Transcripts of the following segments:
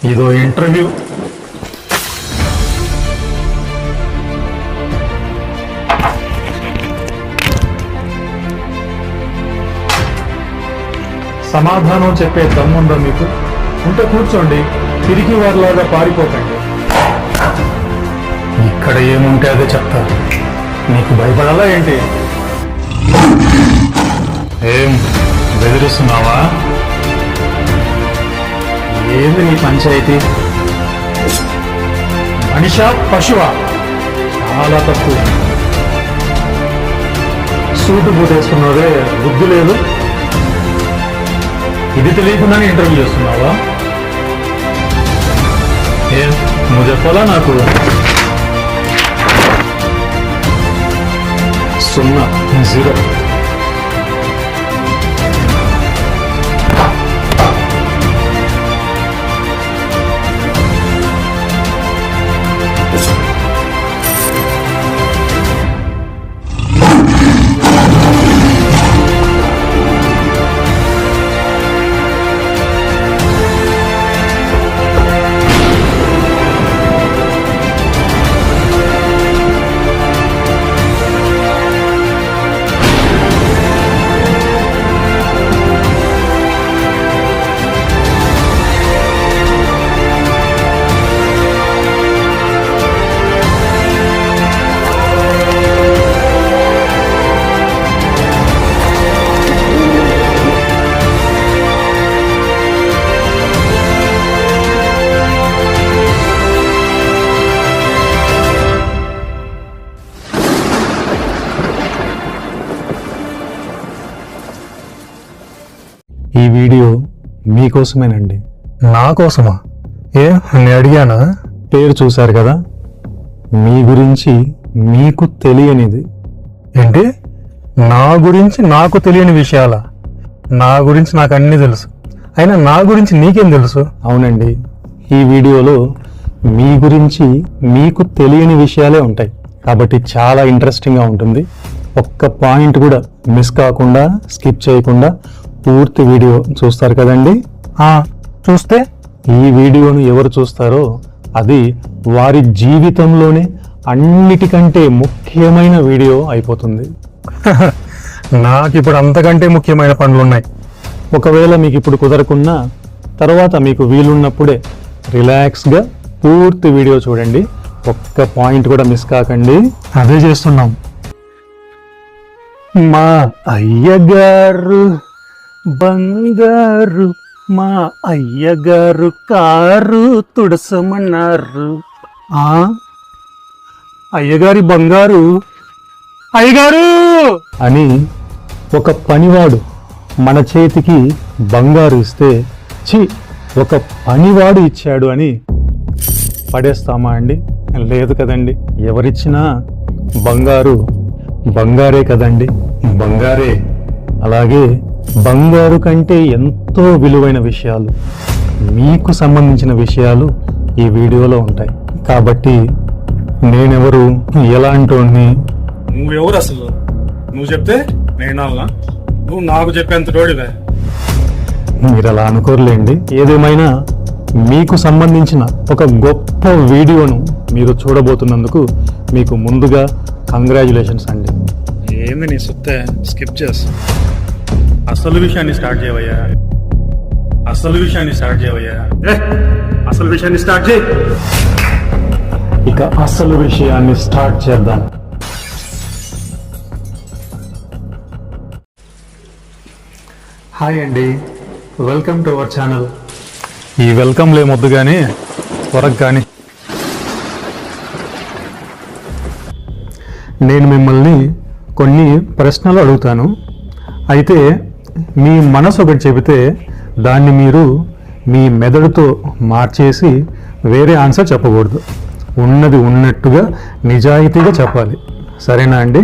ఇదో ఇంటర్వ్యూ. సమాధానం చెప్పే దమ్ముందో మీకు? ఉంటే కూర్చోండి, తిరిగి వారిలాగా పారిపోకండి. ఇక్కడ ఏముంటే అదే చెప్తా. నీకు భయపడాలా ఏంటి? ఏం బెదిరిస్తున్నావా? ఏది నీ పంచాయతీ? మనిషా పశువా? చాలా తప్పు. సూటు బూటేసుకున్నదే బుద్ధి లేదు. ఇది తెలియకుండానే ఇంటర్వ్యూ చేస్తున్నావా? ఏం నువ్వు చెప్పాలా నాకు? 0-0. ఈ వీడియో మీకోసమేనండి. నా కోసమా? నేను అడిగానా? పేరు చూశారు కదా, మీ గురించి మీకు తెలియనిది. ఏంటి? నా గురించి నాకు తెలియని విషయాలా? నా గురించి నాకు అన్నీ తెలుసు, అయినా నా గురించి నీకేం తెలుసు? అవునండి, ఈ వీడియోలో మీ గురించి మీకు తెలియని విషయాలే ఉంటాయి కాబట్టి చాలా ఇంట్రెస్టింగ్గా ఉంటుంది. ఒక్క పాయింట్ కూడా మిస్ కాకుండా, స్కిప్ చేయకుండా పూర్తి వీడియో చూస్తారు కదండి. చూస్తే ఈ వీడియోను ఎవరు చూస్తారో అది వారి జీవితంలోనే అన్నిటికంటే ముఖ్యమైన వీడియో అయిపోతుంది. నాకు ఇప్పుడు అంతకంటే ముఖ్యమైన పనులు ఉన్నాయి. ఒకవేళ మీకు ఇప్పుడు కుదరకున్నా తర్వాత మీకు వీలున్నప్పుడే రిలాక్స్గా పూర్తి వీడియో చూడండి. ఒక్క పాయింట్ కూడా మిస్ కాకండి. అదే చేస్తున్నాం. మా అయ్యగారు బంగారు, మా అయ్యగారు కారు తుడసమన్నారు. అయ్యగారి బంగారు, అయ్యగారు అని ఒక పనివాడు మన చేతికి బంగారు ఇస్తే, ఒక పనివాడు ఇచ్చాడు అని పడేస్తామా అండి? లేదు కదండి. ఎవరిచ్చినా బంగారు బంగారే కదండి, బంగారే. అలాగే బంగారు కంటే ఎంతో విలువైన విషయాలు, మీకు సంబంధించిన విషయాలు ఈ వీడియోలో ఉంటాయి. కాబట్టి నేనెవరు, ఎలాంటోని? నువ్వెవరు అసలు? నువ్వు చెప్తే నేను నువ్వు నాకు చెప్పేంత తోడివే. మీరు అలా అనుకోరులేండి. ఏదేమైనా మీకు సంబంధించిన ఒక గొప్ప వీడియోను మీరు చూడబోతున్నందుకు మీకు ముందుగా కంగ్రాచులేషన్స్ అండి. ఏంది నీ సుత్తే? స్కిప్ చేస్తా. అసలు విషయాన్ని స్టార్ట్ చేయవయ్యా. అసలు విషయాన్ని స్టార్ట్ చేయి. ఇక అసలు విషయాన్ని స్టార్ట్ చేద్దాం. హాయ్ అండి, వెల్కమ్ టు అవర్ ఛానల్. ఈ వెల్కమ్ లేమొద్దు కానీ త్వరగా కానీ. నేను మిమ్మల్ని కొన్ని ప్రశ్నలు అడుగుతాను. అయితే మీ మనసు ఒకటి చెబితే దాన్ని మీరు మీ మెదడుతో మార్చేసి వేరే ఆన్సర్ చెప్పకూడదు. ఉన్నది ఉన్నట్టుగా నిజాయితీగా చెప్పాలి. సరేనా అండి?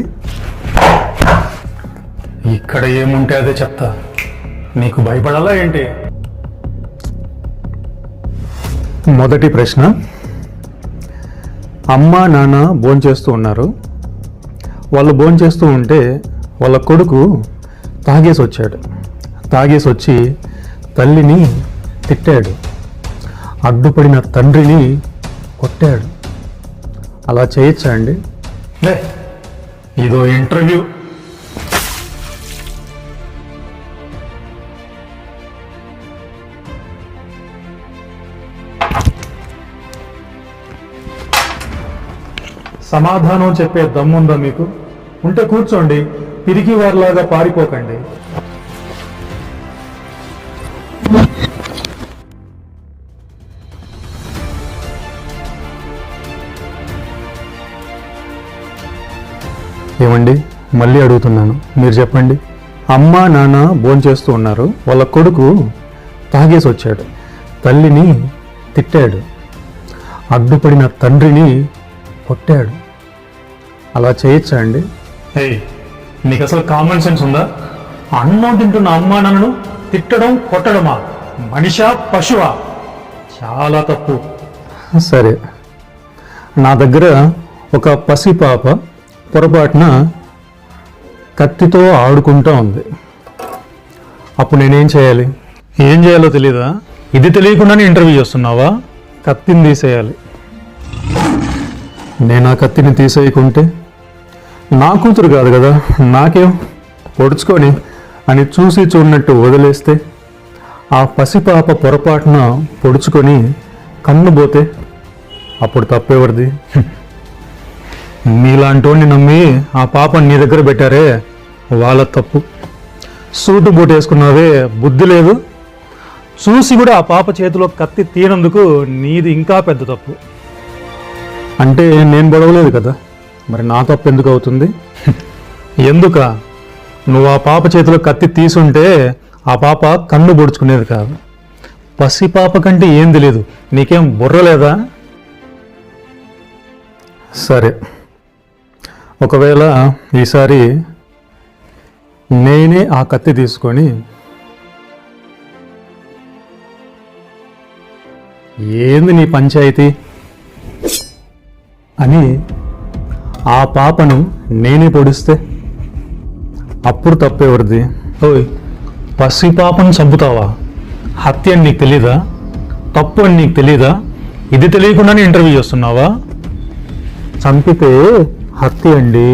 ఇక్కడ ఏముంటే అదే చెప్తా. నీకు భయపడాలా ఏంటి? మొదటి ప్రశ్న, అమ్మ నాన్న భోంచేస్తూ ఉన్నారు. వాళ్ళు భోంచేస్తూ ఉంటే వాళ్ళ కొడుకు తాగేసి వచ్చాడు. తాగేసి వచ్చి తల్లిని తిట్టాడు. అడ్డుపడిన తండ్రిని కొట్టాడు. అలా చేయొచ్చా అండి? ఇదో ఇంటర్వ్యూ. సమాధానం చెప్పే దమ్ముందా మీకు? ఉంటే కూర్చోండి, పిరికి వారిలాగా పారిపోకండి. ఏమండి, మళ్ళీ అడుగుతున్నాను, మీరు చెప్పండి. అమ్మ నాన్న భోంచేస్తూ ఉన్నారు. వాళ్ళ కొడుకు తాగేసి వచ్చాడు, తల్లిని తిట్టాడు, అడ్డుపడిన తండ్రిని కొట్టాడు. అలా చేయొచ్చా అండి? నీకు అసలు కామన్ సెన్స్ ఉందా? అన్నం తింటున్న అమ్మా నాన్నను తిట్టడం కొట్టడమా? మనిషా పశువా? చాలా తప్పు. సరే, నా దగ్గర ఒక పసిపాప పొరపాటున కత్తితో ఆడుకుంటూ ఉంది. అప్పుడు నేనేం చేయాలి? ఏం చేయాలో తెలీదా? ఇది తెలియకుండానే ఇంటర్వ్యూ చేస్తున్నావా? కత్తిని తీసేయాలి. నేను ఆ కత్తిని తీసేయకుంటే నా కూతురు కాదు కదా, నాకేం పొడుచుకొని అని చూసి చూడనట్టు వదిలేస్తే, ఆ పసిపాప పొరపాటున పొడుచుకొని కన్ను పోతే అప్పుడు తప్పెవరిది? నీలాంటోని నమ్మి ఆ పాపని నీ దగ్గర పెట్టారే, వాళ్ళ తప్పు. సూటు బూటు వేసుకున్నావే, బుద్ధి లేదు. చూసి కూడా ఆ పాప చేతిలో కత్తి తీనందుకు నీది ఇంకా పెద్ద తప్పు. అంటే నేను గొడవలేదు కదా, మరి నా తప్పు ఎందుకు అవుతుంది? ఎందుక? నువ్వు ఆ పాప చేతిలో కత్తి తీసుంటే ఆ పాప కన్ను పొడుచుకునేది కాదు. పసిపాప కంటే ఏం తెలియదు, నీకేం బుర్ర లేదా? సరే, ఒకవేళ ఈసారి నేనే ఆ కత్తి తీసుకొని ఏంది నీ పంచాయతీ అని ఆ పాపను నేనే పొడిస్తే అప్పుడు తప్పెవరిది? ఓయ్, పసిపాపను చంపుతావా? హత్య అని నీకు తెలీదా? తప్పు అని నీకు తెలీదా? ఇది తెలియకుండానే ఇంటర్వ్యూ చేస్తున్నావా? చంపితే హత్య అండి.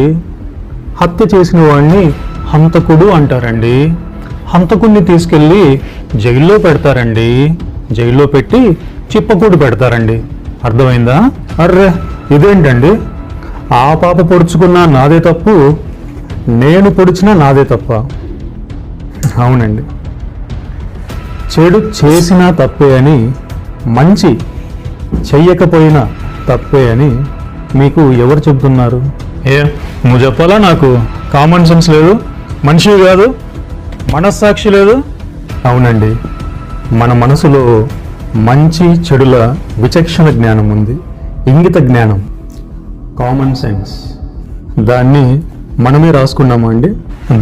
హత్య చేసిన వాడిని హంతకుడు అంటారండి. హంతకుడిని తీసుకెళ్ళి జైల్లో పెడతారండి. జైల్లో పెట్టి చిప్పకూడు పెడతారండి. అర్థమైందా? అర్రే, ఇదేంటండి? ఆ పాప పొడుచుకున్నా నాదే తప్పు, నేను పొడిచినా నాదే తప్ప? అవునండి, చెడు చేసినా తప్పే అని, మంచి చెయ్యకపోయినా తప్పే అని మీకు ఎవరు చెబుతున్నారు? నువ్వు చెప్పాలా? నాకు కామన్ సెన్స్ లేదు, మనిషివి కాదు, మనస్సాక్షి లేదు. అవునండి, మన మనసులో మంచి చెడుల విచక్షణ జ్ఞానం ఉంది, ఇంగిత జ్ఞానం, కామన్ సెన్స్. దాన్ని మనమే రాసుకున్నాము అండి.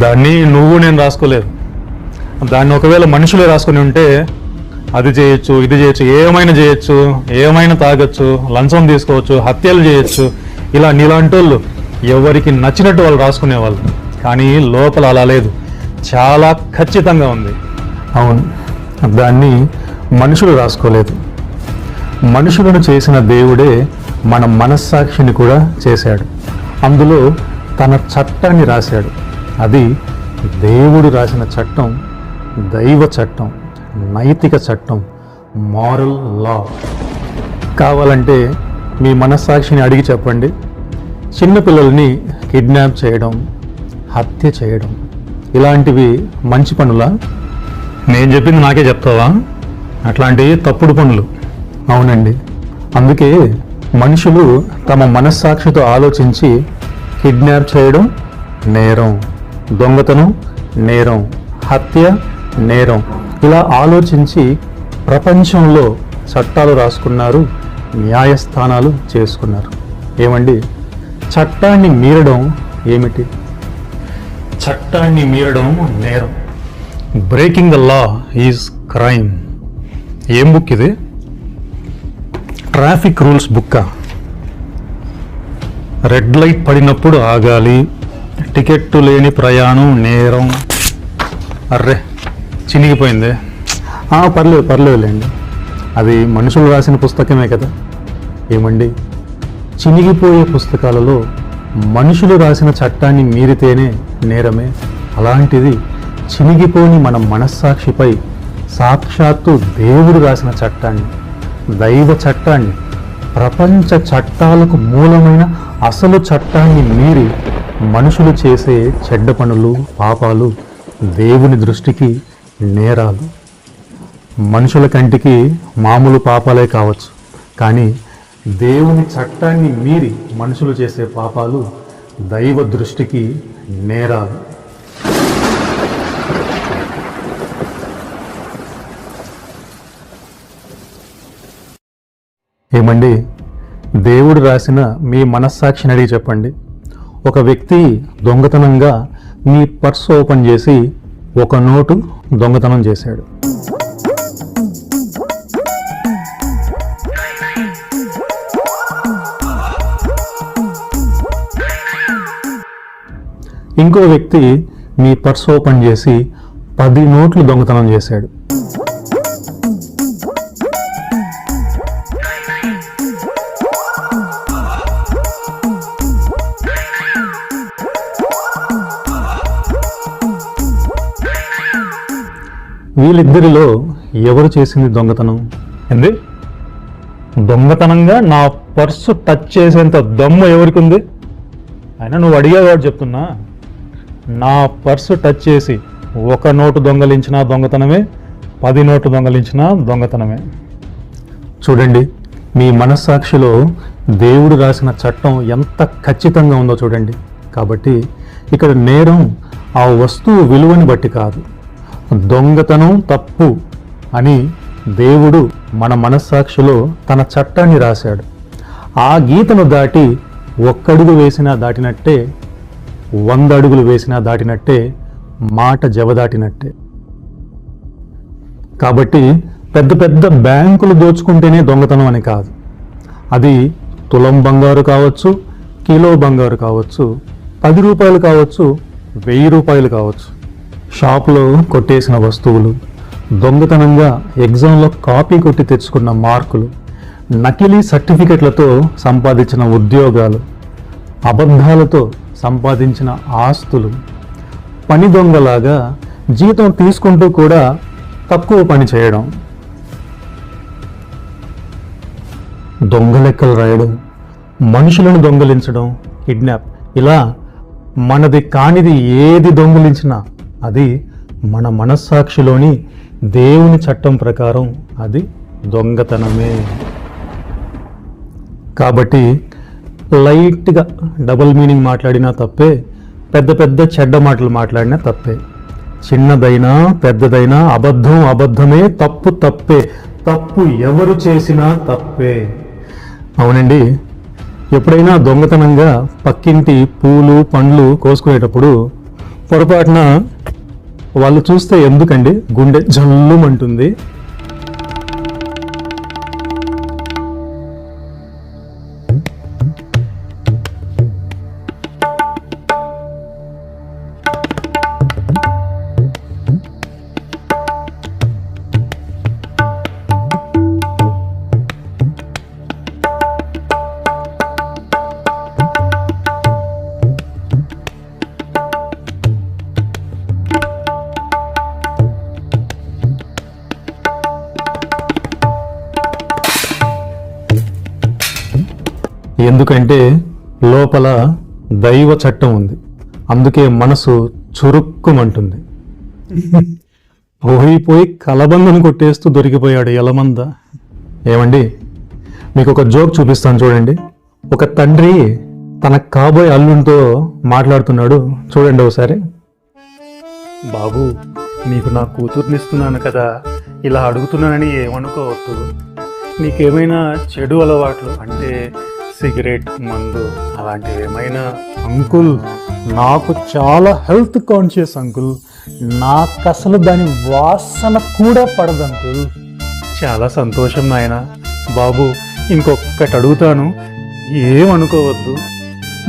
దాన్ని నువ్వు నేను రాసుకోలేదు. దాన్ని ఒకవేళ మనుషులే రాసుకుని ఉంటే అది చేయొచ్చు, ఇది చేయొచ్చు, ఏమైనా చేయొచ్చు, ఏమైనా తాగొచ్చు, లంచం తీసుకోవచ్చు, హత్యలు చేయొచ్చు. ఇలా నీలాంటి వాళ్ళు ఎవరికి నచ్చినట్టు వాళ్ళు రాసుకునేవాళ్ళు. కానీ లోపల అలా లేదు, చాలా ఖచ్చితంగా ఉంది. అవును, దాన్ని మనుషులు రాసుకోలేదు. మనుషులను చేసిన దేవుడే మన మనస్సాక్షిని కూడా చేశాడు. అందులో తన చట్టాన్ని రాశాడు. అది దేవుడు రాసిన చట్టం, దైవ చట్టం, నైతిక చట్టం, మారల్ లా. కావాలంటే మీ మనస్సాక్షిని అడిగి చెప్పండి, చిన్నపిల్లల్ని కిడ్నాప్ చేయడం, హత్య చేయడం ఇలాంటివి మంచి పనులా? నేను చెప్పింది నాకే చెప్తావా? అట్లాంటివి తప్పుడు పనులు. అవునండి, అందుకే మనుషులు తమ మనస్సాక్షితో ఆలోచించి కిడ్నాప్ చేయడం నేరం, దొంగతనం నేరం, హత్య నేరం, ఇలా ఆలోచించి ప్రపంచంలో చట్టాలు రాసుకున్నారు, న్యాయస్థానాలు చేసుకున్నారు. ఏమండి, చట్టాన్ని మీరడం ఏమిటి? చట్టాన్ని మీరడం నేరం. Breaking the law is crime. ఏం బుక్ ఇది? ట్రాఫిక్ రూల్స్ బుక్కా? రెడ్ లైట్ పడినప్పుడు ఆగాలి, టికెట్ లేని ప్రయాణం నేరం. అర్రే, చినిగిపోయింది. పర్లేదులేండి. అది మనుషులు రాసిన పుస్తకమే కదా. ఏమండి, చినిగిపోయే పుస్తకాలలో మనుషులు రాసిన చట్టాన్ని మీరితేనే నేరమే. అలాంటిది చినిగిపోని మన మనస్సాక్షిపై సాక్షాత్తు దేవుడు రాసిన చట్టాన్ని, దైవ చట్టాన్ని, ప్రపంచ చట్టాలకు మూలమైన అసలు చట్టాన్ని మీరి మనుషులు చేసే చెడ్డ పనులు, పాపాలు దేవుని దృష్టికి నేరాలు. మనుషుల కంటికి మామూలు పాపాలే కావచ్చు, కానీ దేవుని చట్టాన్ని మీరి మనుషులు చేసే పాపాలు దైవ దృష్టికి నేరాలు. ఏమండి, దేవుడు రాసిన మీ మనస్సాక్షిని అడిగి చెప్పండి. ఒక వ్యక్తి దొంగతనంగా మీ పర్స్ ఓపెన్ చేసి ఒక నోటు దొంగతనం చేశాడు. ఇంకో వ్యక్తి మీ పర్స్ ఓపెన్ చేసి 10 నోట్లు దొంగతనం చేశాడు. వీళ్ళిద్దరిలో ఎవరు చేసింది దొంగతనం? ఏంది? దొంగతనంగా నా పర్సు టచ్ చేసేంత దమ్ము ఎవరికి ఉంది? అయినా నువ్వు అడిగేవాడు చెప్తున్నా. నా పర్సు టచ్ చేసి ఒక నోటు దొంగలించినా దొంగతనమే, 10 నోట్లు దొంగలించినా దొంగతనమే. చూడండి, మీ మనస్సాక్షిలో దేవుడు రాసిన చట్టం ఎంత ఖచ్చితంగా ఉందో చూడండి. కాబట్టి ఇక్కడ నేరం ఆ వస్తువు విలువని బట్టి కాదు, దొంగతనం తప్పు అని దేవుడు మన మనస్సాక్షిలో తన చట్టాన్ని రాశాడు. ఆ గీతను దాటి 1 అడుగు వేసినా దాటినట్టే, 100 అడుగులు వేసినా దాటినట్టే, మాట జవదాటినట్టే. కాబట్టి పెద్ద పెద్ద బ్యాంకులు దోచుకుంటేనే దొంగతనం అని కాదు. అది తులం బంగారు కావచ్చు, కిలో బంగారు కావచ్చు, 10 రూపాయలు కావచ్చు, 1000 రూపాయలు కావచ్చు. షాపులో కొట్టేసిన వస్తువులు, దొంగతనంగా ఎగ్జామ్లో కాపీ కొట్టి తెచ్చుకున్న మార్కులు, నకిలీ సర్టిఫికెట్లతో సంపాదించిన ఉద్యోగాలు, అబద్ధాలతో సంపాదించిన ఆస్తులు, పని దొంగలాగా జీతం తీసుకుంటూ కూడా తక్కువ పని చేయడం, దొంగ లెక్కలు రాయడం, మనుషులను దొంగలించడం, కిడ్నాప్, ఇలా మనది కానిది ఏది దొంగలించినా అది మన మనస్సాక్షిలోని దేవుని చట్టం ప్రకారం అది దొంగతనమే. కాబట్టి లైట్గా డబుల్ మీనింగ్ మాట్లాడినా తప్పే, పెద్ద పెద్ద చెడ్డ మాటలు మాట్లాడినా తప్పే. చిన్నదైనా పెద్దదైనా అబద్ధం అబద్ధమే, తప్పు తప్పే, తప్పు ఎవరు చేసినా తప్పే. అవునండి, ఎప్పుడైనా దొంగతనంగా పక్కింటి పూలు పండ్లు కోసుకునేటప్పుడు పొరపాటున వాళ్ళు చూస్తే ఎందుకండి గుండె జల్లుమంటుంది? ఎందుకంటే లోపల దైవ చట్టం ఉంది, అందుకే మనసు చురుక్కుమంటుంది. పోయి కలబందను కొట్టేస్తూ దొరికిపోయాడు ఎలమంద. ఏమండి, మీకు ఒక జోక్ చూపిస్తాను చూడండి. ఒక తండ్రి తన కాబోయే అల్లునితో మాట్లాడుతున్నాడు, చూడండి ఒకసారి. బాబు, నీకు నా కూతుర్నిస్తున్నాను కదా, ఇలా అడుగుతున్నానని ఏమనుకోవద్దు. నీకేమైనా చెడు అలవాట్లు అంటే సిగరెట్, మందు అలాంటివి ఏమైనా? అంకుల్, నాకు చాలా హెల్త్ కాన్షియస్ అంకుల్, నాకు అసలు దాని వాసన కూడా పడదు అంకుల్. చాలా సంతోషం నాయన. బాబు, ఇంకొకటి అడుగుతాను, ఏమనుకోవద్దు.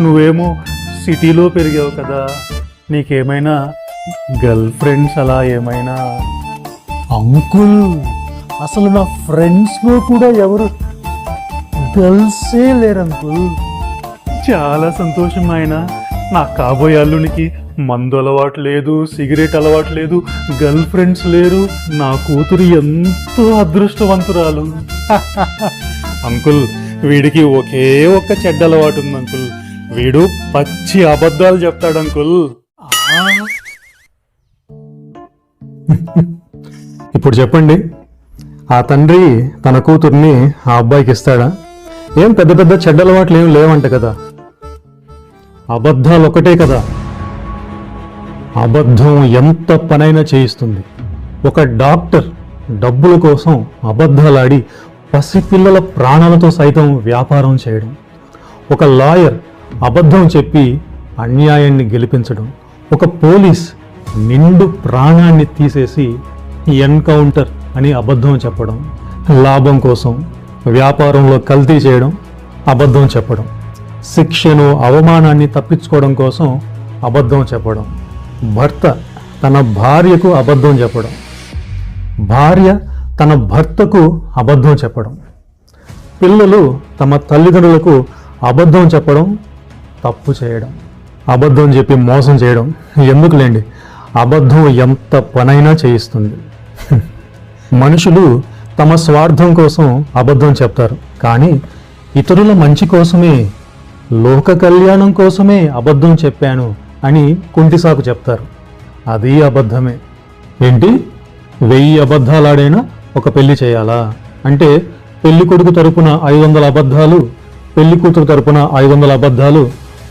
నువ్వేమో సిటీలో పెరిగావు కదా, నీకేమైనా గర్ల్ ఫ్రెండ్స్ అలా ఏమైనా? అంకుల్, అసలు నా ఫ్రెండ్స్లో కూడా ఎవరు గర్ల్సే లేరు అంకుల్. చాలా సంతోషం ఆయన. నా కాబోయే అల్లునికి మందు అలవాటు లేదు, సిగరెట్ అలవాటు లేదు, గర్ల్ ఫ్రెండ్స్ లేరు. నా కూతురు ఎంతో అదృష్టవంతురాలు. అంకుల్, వీడికి ఒకే ఒక్క చెడ్డ అలవాటు ఉంది అంకుల్. వీడు పచ్చి అబద్ధాలు చెప్తాడు అంకుల్. ఇప్పుడు చెప్పండి, ఆ తండ్రి తన కూతుర్ని ఆ అబ్బాయికి ఇస్తాడా? ఏం పెద్ద పెద్ద చెడ్డ అలవాట్లు ఏం లేవంట కదా. అబద్ధాలు ఒకటే కదా. అబద్ధం ఎంత పనైనా చేయిస్తుంది. ఒక డాక్టర్ డబ్బుల కోసం అబద్ధాలాడి పసిపిల్లల ప్రాణాలతో సైతం వ్యాపారం చేయడం, ఒక లాయర్ అబద్ధం చెప్పి అన్యాయాన్ని గెలిపించడం, ఒక పోలీస్ నిండు ప్రాణాన్ని తీసేసి ఎన్కౌంటర్ అని అబద్ధం చెప్పడం, లాభం కోసం వ్యాపారంలో కల్తీ చేయడం, అబద్ధం చెప్పడం, శిక్షను అవమానాన్ని తప్పించుకోవడం కోసం అబద్ధం చెప్పడం, భర్త తన భార్యకు అబద్ధం చెప్పడం, భార్య తన భర్తకు అబద్ధం చెప్పడం, పిల్లలు తమ తల్లిదండ్రులకు అబద్ధం చెప్పడం, తప్పు చేయడం, అబద్ధం చెప్పి మోసం చేయడం. ఎందుకులేండి, అబద్ధం ఎంత పనైనా చేయిస్తుంది. మనుషులు తమ స్వార్థం కోసం అబద్ధం చెప్తారు, కానీ ఇతరుల మంచి కోసమే, లోక కళ్యాణం కోసమే అబద్ధం చెప్పాను అని కుంటిసాకు చెప్తారు. అది అబద్ధమే. ఏంటి, 1000 అబద్ధాలాడైనా ఒక పెళ్లి చేయాలా? అంటే పెళ్లి కొడుకు తరపున 500 అబద్ధాలు, పెళ్లి కూతురు తరపున 500 అబద్ధాలు,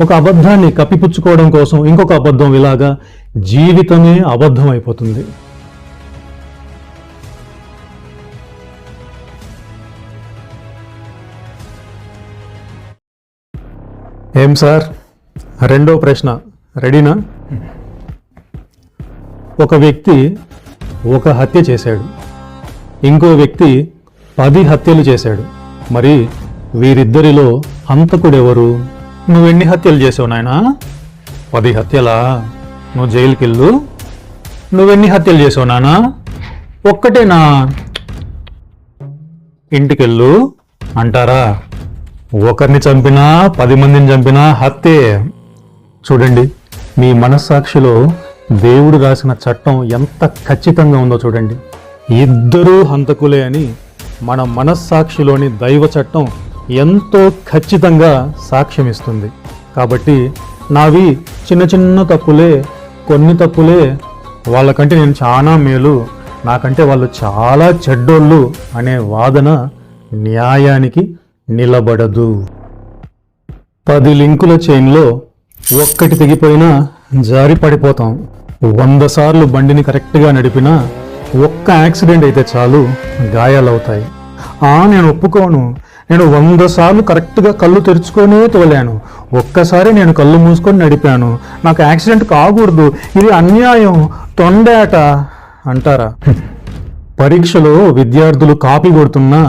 ఒక అబద్ధాన్ని కప్పిపుచ్చుకోవడం కోసం ఇంకొక అబద్ధం, ఇలాగా జీవితమే అబద్ధం అయిపోతుంది. ఏం సార్, రెండో ప్రశ్న రెడీనా? ఒక వ్యక్తి ఒక హత్య చేశాడు, ఇంకో వ్యక్తి 10 హత్యలు చేశాడు. మరి వీరిద్దరిలో హంతకుడెవరు? నువ్వెన్ని హత్యలు చేసావు నాయనా? 10 హత్యలా? నువ్వు జైలుకి వెళ్ళు. నువ్వెన్ని హత్యలు చేసావు నానా? ఒక్కటేనా? ఇంటికెళ్ళు అంటారా? ఒకరిని చంపినా 10 మందిని చంపినా హత్యే. చూడండి, మీ మనస్సాక్షిలో దేవుడు రాసిన చట్టం ఎంత ఖచ్చితంగా ఉందో చూడండి. ఇద్దరూ హంతకులే అని మన మనస్సాక్షిలోని దైవ చట్టం ఎంతో ఖచ్చితంగా సాక్ష్యం ఇస్తుంది. కాబట్టి నావి చిన్న చిన్న తప్పులే, కొన్ని తప్పులే, వాళ్ళకంటే నేను చాలా మేలు, నాకంటే వాళ్ళు చాలా చెడ్డోళ్ళు అనే వాదన న్యాయానికి నిలబడదు. 10 లింకుల చైన్లో ఒక్కటి తెగిపోయినా జారి పడిపోతాం. 100 సార్లు బండిని కరెక్ట్గా నడిపినా ఒక్క యాక్సిడెంట్ అయితే చాలు గాయాలవుతాయి. నేను ఒప్పుకోను, నేను 100 సార్లు కరెక్ట్గా కళ్ళు తెరుచుకొనే తోలాను, ఒక్కసారి నేను కళ్ళు మూసుకొని నడిపాను, నాకు యాక్సిడెంట్ కాకూడదు, ఇది అన్యాయం, తొండేట అంటారా? పరీక్షలో విద్యార్థులు కాపీ కొడుతున్నా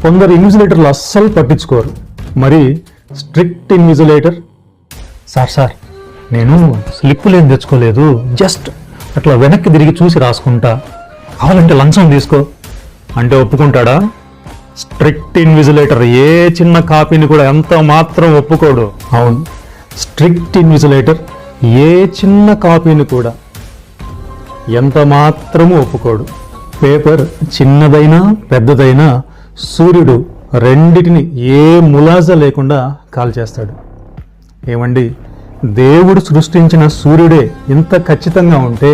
కొందరు ఇన్విజిలేటర్లు అస్సలు పట్టించుకోరు. మరి స్ట్రిక్ట్ ఇన్విజిలేటర్, సార్ నేను స్లిప్పులు ఏం తెచ్చుకోలేదు, జస్ట్ అట్లా వెనక్కి తిరిగి చూసి రాసుకుంటా, కావాలంటే లంచం తీసుకో అంటే ఒప్పుకుంటాడా? స్ట్రిక్ట్ ఇన్విజిలేటర్ ఏ చిన్న కాపీని కూడా ఎంత మాత్రం ఒప్పుకోడు. అవును, స్ట్రిక్ట్ ఇన్విజిలేటర్ ఏ చిన్న కాపీని కూడా ఎంత మాత్రము ఒప్పుకోడు. పేపర్ చిన్నదైనా పెద్దదైనా సూర్యుడు రెండిటిని ఏ ములాజ లేకుండా కాల్చేస్తాడు. ఏమండి, దేవుడు సృష్టించిన సూర్యుడే ఇంత ఖచ్చితంగా ఉంటే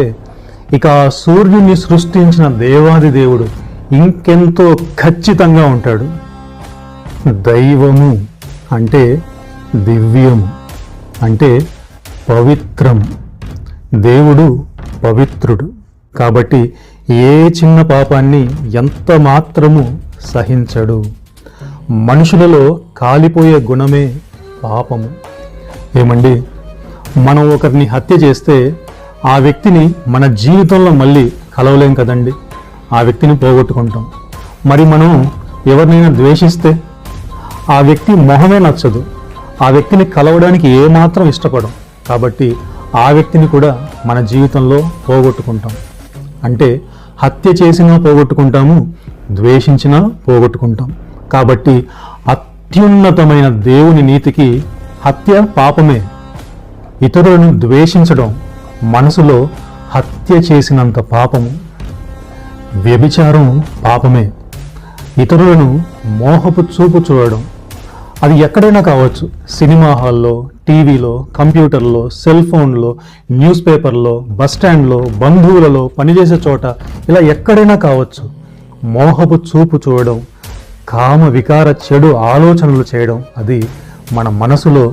ఇక ఆ సూర్యుడిని సృష్టించిన దేవాది దేవుడు ఇంకెంతో ఖచ్చితంగా ఉంటాడు. దైవము అంటే దివ్యము, అంటే పవిత్రం. దేవుడు పవిత్రుడు కాబట్టి ఏ చిన్న పాపాన్ని ఎంత మాత్రము సహించడు. మనుషులలో కాలిపోయే గుణమే పాపము. ఏమండి, మనం ఒకరిని హత్య చేస్తే ఆ వ్యక్తిని మన జీవితంలో మళ్ళీ కలవలేం కదండి, ఆ వ్యక్తిని పోగొట్టుకుంటాం. మరి మనం ఎవరినైనా ద్వేషిస్తే ఆ వ్యక్తి మొహమే నచ్చదు, ఆ వ్యక్తిని కలవడానికి ఏమాత్రం ఇష్టపడం. కాబట్టి ఆ వ్యక్తిని కూడా మన జీవితంలో పోగొట్టుకుంటాం. అంటే హత్య చేసినా పోగొట్టుకుంటాము, ద్వేషించినా పోగొట్టుకుంటాం. కాబట్టి అత్యున్నతమైన దేవుని నీతికి హత్య పాపమే. ఇతరులను ద్వేషించడం మనసులో హత్య చేసినంత పాపము. వ్యభిచారం పాపమే. ఇతరులను మోహపు చూపు చూడడం, అది ఎక్కడైనా కావచ్చు, సినిమా హాల్లో, టీవీలో, కంప్యూటర్లో, సెల్ ఫోన్లో, న్యూస్ పేపర్లో, బస్టాండ్లో, బంధువులలో, పనిచేసే చోట, ఇలా ఎక్కడైనా కావచ్చు. మోహపు చూపు చూడడం, కామ వికార చెడు ఆలోచనలు చేయడం, అది మన మనసులో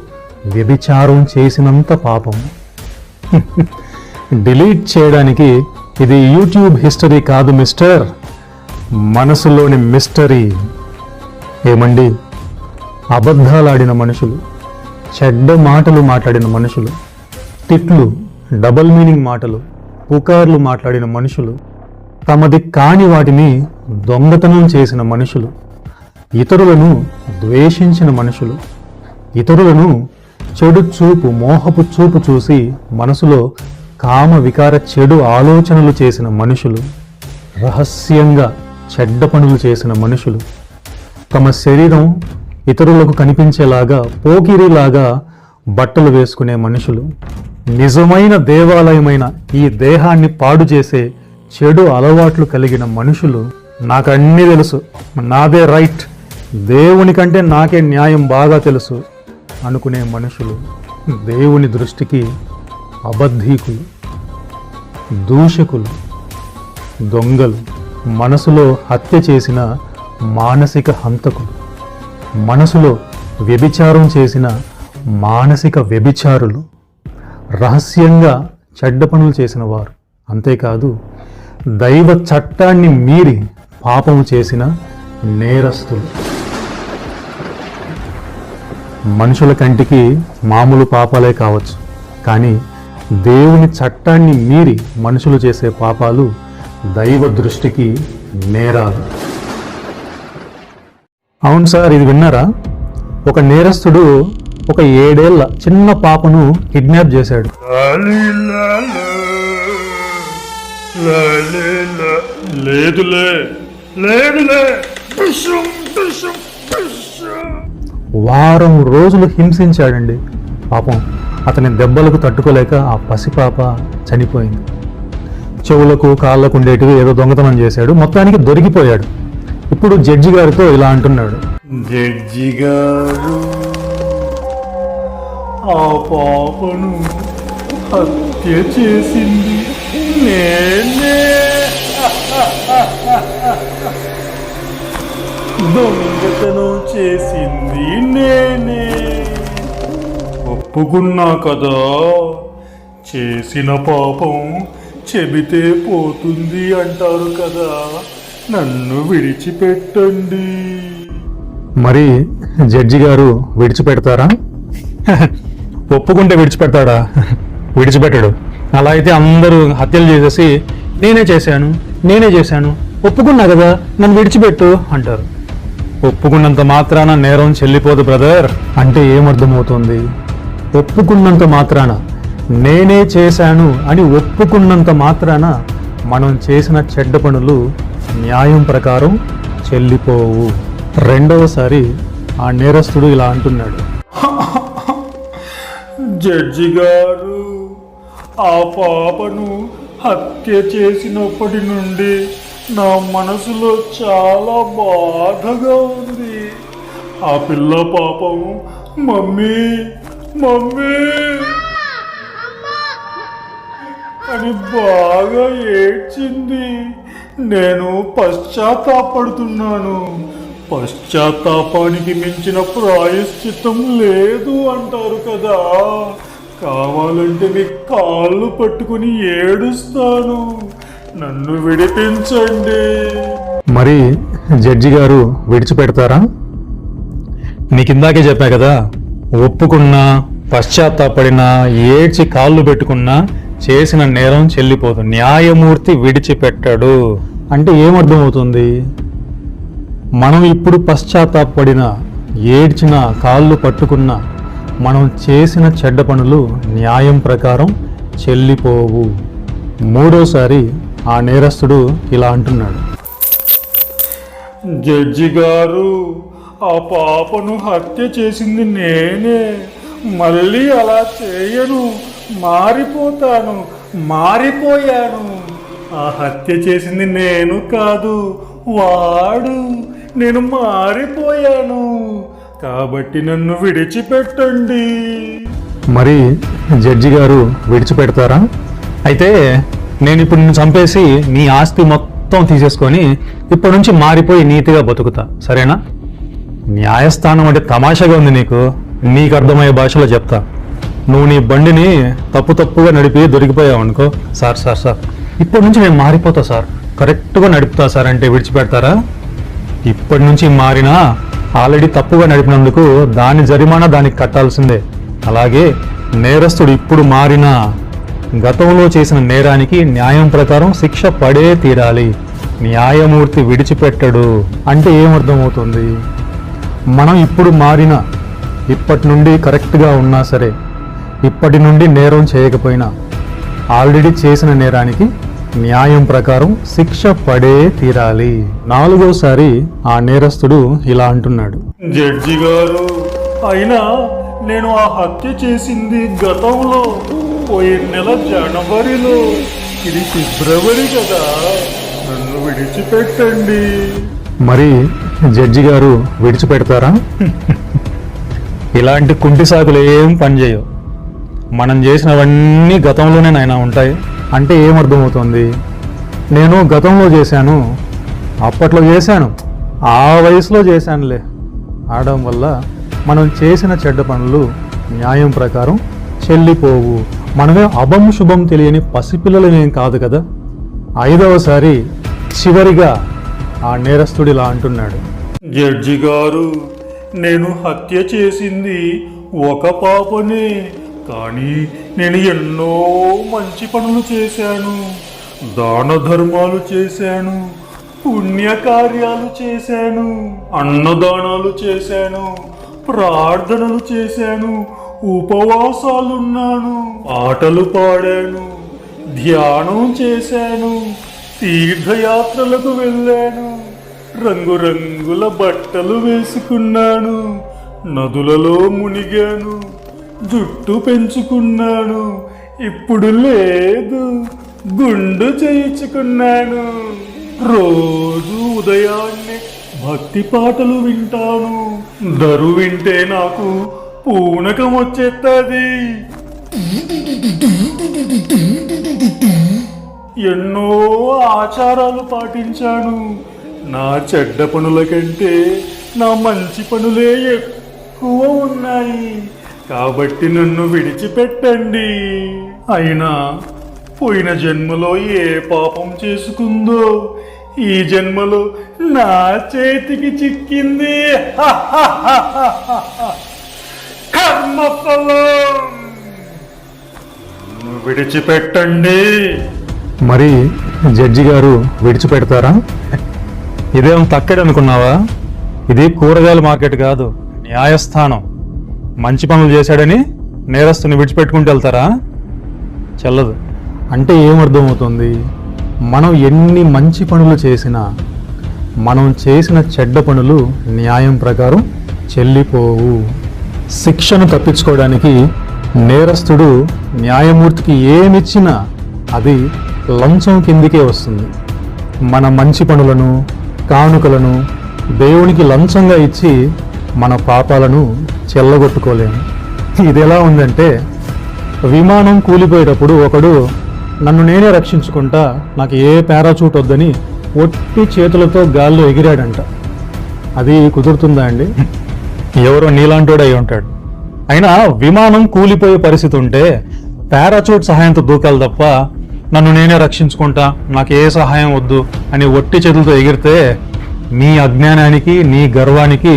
వ్యభిచారం చేసినంత పాపం. డిలీట్ చేయడానికి ఇది యూట్యూబ్ హిస్టరీ కాదు మిస్టర్, మనసులోని మిస్టరీ. ఏమండి, అబద్ధాలాడిన మనుషులు, చెడ్డ మాటలు మాట్లాడిన మనుషులు, తిట్లు, డబల్ మీనింగ్ మాటలు, పుకార్లు మాట్లాడిన మనుషులు, తమది కాని వాటిని దొంగతనం చేసిన మనుషులు, ఇతరులను ద్వేషించిన మనుషులు, ఇతరులను చెడు చూపు, మోహపు చూపు చూసి మనసులో కామ వికార చెడు ఆలోచనలు చేసిన మనుషులు, రహస్యంగా చెడ్డ పనులు చేసిన మనుషులు, తమ శరీరం ఇతరులకు కనిపించేలాగా పోకిరిలాగా బట్టలు వేసుకునే మనుషులు, నిజమైన దేవాలయమైన ఈ దేహాన్ని పాడు చేసే చెడు అలవాట్లు కలిగిన మనుషులు, నాకు అన్నీ తెలుసు, నాదే రైట్, దేవుని కంటే నాకే న్యాయం బాగా తెలుసు అనుకునే మనుషులు, దేవుని దృష్టికి అబద్ధీకులు, దూషకులు, దొంగలు, మనసులో హత్య చేసిన మానసిక హంతకులు, మనసులో వ్యభిచారం చేసిన మానసిక వ్యభిచారులు, రహస్యంగా చెడ్డ పనులు చేసిన వారు, అంతేకాదు దైవ చట్టాన్ని మీరి పాపము చేసిన నేరస్తులు. మనుషుల కంటికి మామూలు పాపాలే కావచ్చు, కానీ దేవుని చట్టాన్ని మీరి మనుషులు చేసే పాపాలు దైవ దృష్టికి నేరాలు. అవును సార్, ఇది విన్నారా? ఒక నేరస్తుడు ఒక 7 ఏళ్ల చిన్న పాపను కిడ్నాప్ చేశాడు. వారం రోజులు హింసించాడండి. పాపం అతని దెబ్బలకు తట్టుకోలేక ఆ పసిపాప చనిపోయింది. చెవులకు కాళ్ళకు ఉండేటివి ఏదో దొంగతనం చేశాడు, మొత్తానికి దొరికిపోయాడు. ఇప్పుడు జడ్జి గారితో ఇలా అంటున్నాడు, జడ్జి గారు, ఆ పాపను హత్య చేసింది నేనే, దొంగతనం చేసింది నేనే. ఒప్పుకున్నా కదా, చేసిన పాపం చెబితే పోతుంది అంటారు కదా, నన్ను విడిచిపెట్టండి. మరి జడ్జి గారు విడిచిపెడతారా? ఒప్పుకుంటే విడిచిపెడతాడా? విడిచిపెట్టాడు. అలా అయితే అందరూ హత్యలు చేసేసి నేనే చేశాను, ఒప్పుకున్నా కదా, నన్ను విడిచిపెట్టు అంటారు. ఒప్పుకున్నంత మాత్రాన నేరం చెల్లిపోదు బ్రదర్. అంటే ఏమర్థమవుతుంది? ఒప్పుకున్నంత మాత్రాన, నేనే చేశాను అని ఒప్పుకున్నంత మాత్రాన మనం చేసిన చెడ్డ పనులు న్యాయం ప్రకారం చెల్లిపోవు. రెండవసారి ఆ నేరస్తుడు ఇలా అంటున్నాడు, జడ్జి గారు, ఆ పాపను హత్య చేసినప్పటి నుండి నా మనసులో చాలా బాధగా ఉంది. ఆ పిల్ల పాపం మమ్మీ మమ్మీ అని బాగా ఏడ్చింది. నేను పశ్చాత్తాపడుతున్నాను. పశ్చాత్తాపానికి మించిన ప్రాయశ్చిత్తం లేదు అంటారు కదా. కావాలంటే మీ కాళ్ళు పట్టుకుని ఏడుస్తాను, నన్ను విడిపించండి. మరి జడ్జి గారు విడిచిపెడతారా? నీకిందాకే చెప్పా కదా, ఒప్పుకున్నా, పశ్చాత్తాపడినా, ఏడ్చి కాళ్ళు పెట్టుకున్నా చేసిన నేరం చెల్లిపోదు. న్యాయమూర్తి విడిచిపెట్టాడు. అంటే ఏమర్థమవుతుంది? మనం ఇప్పుడు పశ్చాత్తాపడినా, ఏడ్చినా, కాళ్ళు పట్టుకున్నా మనం చేసిన చెడ్డ పనులు న్యాయం ప్రకారం చెల్లిపోవు. మూడోసారి ఆ నేరస్తుడు ఇలా అంటున్నాడు. జడ్జి గారు, ఆ పాపను హత్య చేసింది నేనే. మళ్ళీ అలా చేయను. మారిపోయాను. ఆ హత్య చేసింది నేను కాదు, వాడు. నేను మారిపోయాను. కాబట్టి నన్ను విడిచిపెట్టండి. మరి జడ్జి గారు విడిచిపెడతారా? అయితే నేను ఇప్పుడు నిన్ను చంపేసి నీ ఆస్తి మొత్తం తీసేసుకొని ఇప్పటి నుంచి మారిపోయి నీతిగా బతుకుతా, సరేనా? న్యాయస్థానం అంటే తమాషాగా ఉంది నీకు అర్థమయ్యే భాషలో చెప్తా. నువ్వు నీ బండిని తప్పుగా నడిపి దొరికిపోయావు అనుకో, సార్ ఇప్పటి నుంచి నేను మారిపోతా సార్, కరెక్ట్గా నడుపుతా సార్ అంటే విడిచిపెడతారా? ఇప్పటి నుంచి మారినా ఆల్రెడీ తప్పుగా నడిపినందుకు దాని జరిమానా దానికి కట్టాల్సిందే. అలాగే నేరస్తుడు ఇప్పుడు మారినా గతంలో చేసిన నేరానికి న్యాయం ప్రకారం శిక్ష పడే తీరాలి. న్యాయమూర్తి విడిచిపెట్టడు అంటే ఏమర్థమవుతుంది? మనం ఇప్పుడు మారినా, ఇప్పటి నుండి కరెక్ట్గా ఉన్నా సరే, ఇప్పటి నుండి నేరం చేయకపోయినా ఆల్రెడీ చేసిన నేరానికి న్యాయం ప్రకారం శిక్ష పడే తీరాలి. 4వసారి ఆ నేరస్తుడు ఇలా అంటున్నాడు. జడ్జి గారు, అయినా నేను ఆ హత్య చేసింది గతంలో, పోయిన నెల జనవరిలో. ఇది ఫిబ్రవరి కదా. నన్ను విడిచిపెట్టండి. మరి జడ్జి గారు విడిచిపెడతారా? ఇలాంటి కుంటి సాకులు ఏం పనిచేయవు. మనం చేసినవన్నీ గతంలోనే నాయన ఉంటాయి అంటే ఏమర్థమవుతుంది? నేను గతంలో చేశాను, అప్పట్లో చేశాను, ఆ వయసులో చేశానులే ఆడడం వల్ల మనం చేసిన చెడ్డ పనులు న్యాయం ప్రకారం చెల్లిపోవు. మనమే అభం శుభం తెలియని పసిపిల్లలమేం కాదు కదా. 5వసారి చివరిగా ఆ నేరస్తుడు ఇలా అంటున్నాడు. జడ్జి గారు, నేను హత్య చేసింది ఒక పాపనే, కానీ నేను ఎన్నో మంచి పనులు చేశాను. దాన ధర్మాలు చేశాను, పుణ్యకార్యాలు చేశాను, అన్నదానాలు చేశాను, ప్రార్థనలు చేశాను, ఉపవాసాలున్నాను, పాటలు పాడాను, ధ్యానం చేశాను, తీర్థయాత్రలకు వెళ్ళాను, రంగురంగుల బట్టలు వేసుకున్నాను, నదులలో మునిగాను, జుట్టు పెంచుకున్నాను, ఇప్పుడు లేదు, గుండు చేయించుకున్నాను. రోజు ఉదయాన్నే భక్తి పాటలు వింటాను. దరు వింటే నాకు పూనకం వచ్చేస్తుంది. ఎన్నో ఆచారాలు పాటించాను. నా చెడ్డ పనుల కంటే నా మంచి పనులే ఎక్కువ ఉన్నాయి. కాబట్టి నన్ను విడిచిపెట్టండి. అయినా పోయిన జన్మలో ఏ పాపం చేసుకుందో ఈ జన్మలో నా చేతికి చిక్కింది. కర్మఫలం. విడిచిపెట్టండి. మరి జడ్జి గారు విడిచిపెడతారా? ఇదేం తక్కడి అనుకున్నావా? ఇది కూరగాయల మార్కెట్ కాదు, న్యాయస్థానం. మంచి పనులు చేశాడని నేరస్తుని విడిచిపెట్టుకుంటూ వెళ్తారా? చెల్లదు. అంటే ఏమర్థమవుతుంది? మనం ఎన్ని మంచి పనులు చేసినా మనం చేసిన చెడ్డ పనులు న్యాయం ప్రకారం చెల్లిపోవు. శిక్షను తప్పించుకోవడానికి నేరస్తుడు న్యాయమూర్తికి ఏమిచ్చినా అది లంచం కిందికే వస్తుంది. మన మంచి పనులను, కానుకలను దేవునికి లంచంగా ఇచ్చి మన పాపాలను చెల్లగొట్టుకోలేము. ఇది ఎలా ఉందంటే, విమానం కూలిపోయేటప్పుడు ఒకడు నన్ను నేనే రక్షించుకుంటా, నాకు ఏ పారాచూట్ వద్దని ఒట్టి చేతులతో గాల్లో ఎగిరాడంట. అది కుదురుతుందా అండి? ఎవరో నీలాంటోడు అయి ఉంటాడు. అయినా విమానం కూలిపోయే పరిస్థితి ఉంటే పారాచూట్ సహాయంతో దూకాలి తప్ప నన్ను నేనే రక్షించుకుంటా, నాకు ఏ సహాయం వద్దు అని ఒట్టి చేతులతో ఎగిరితే నీ అజ్ఞానానికి, నీ గర్వానికి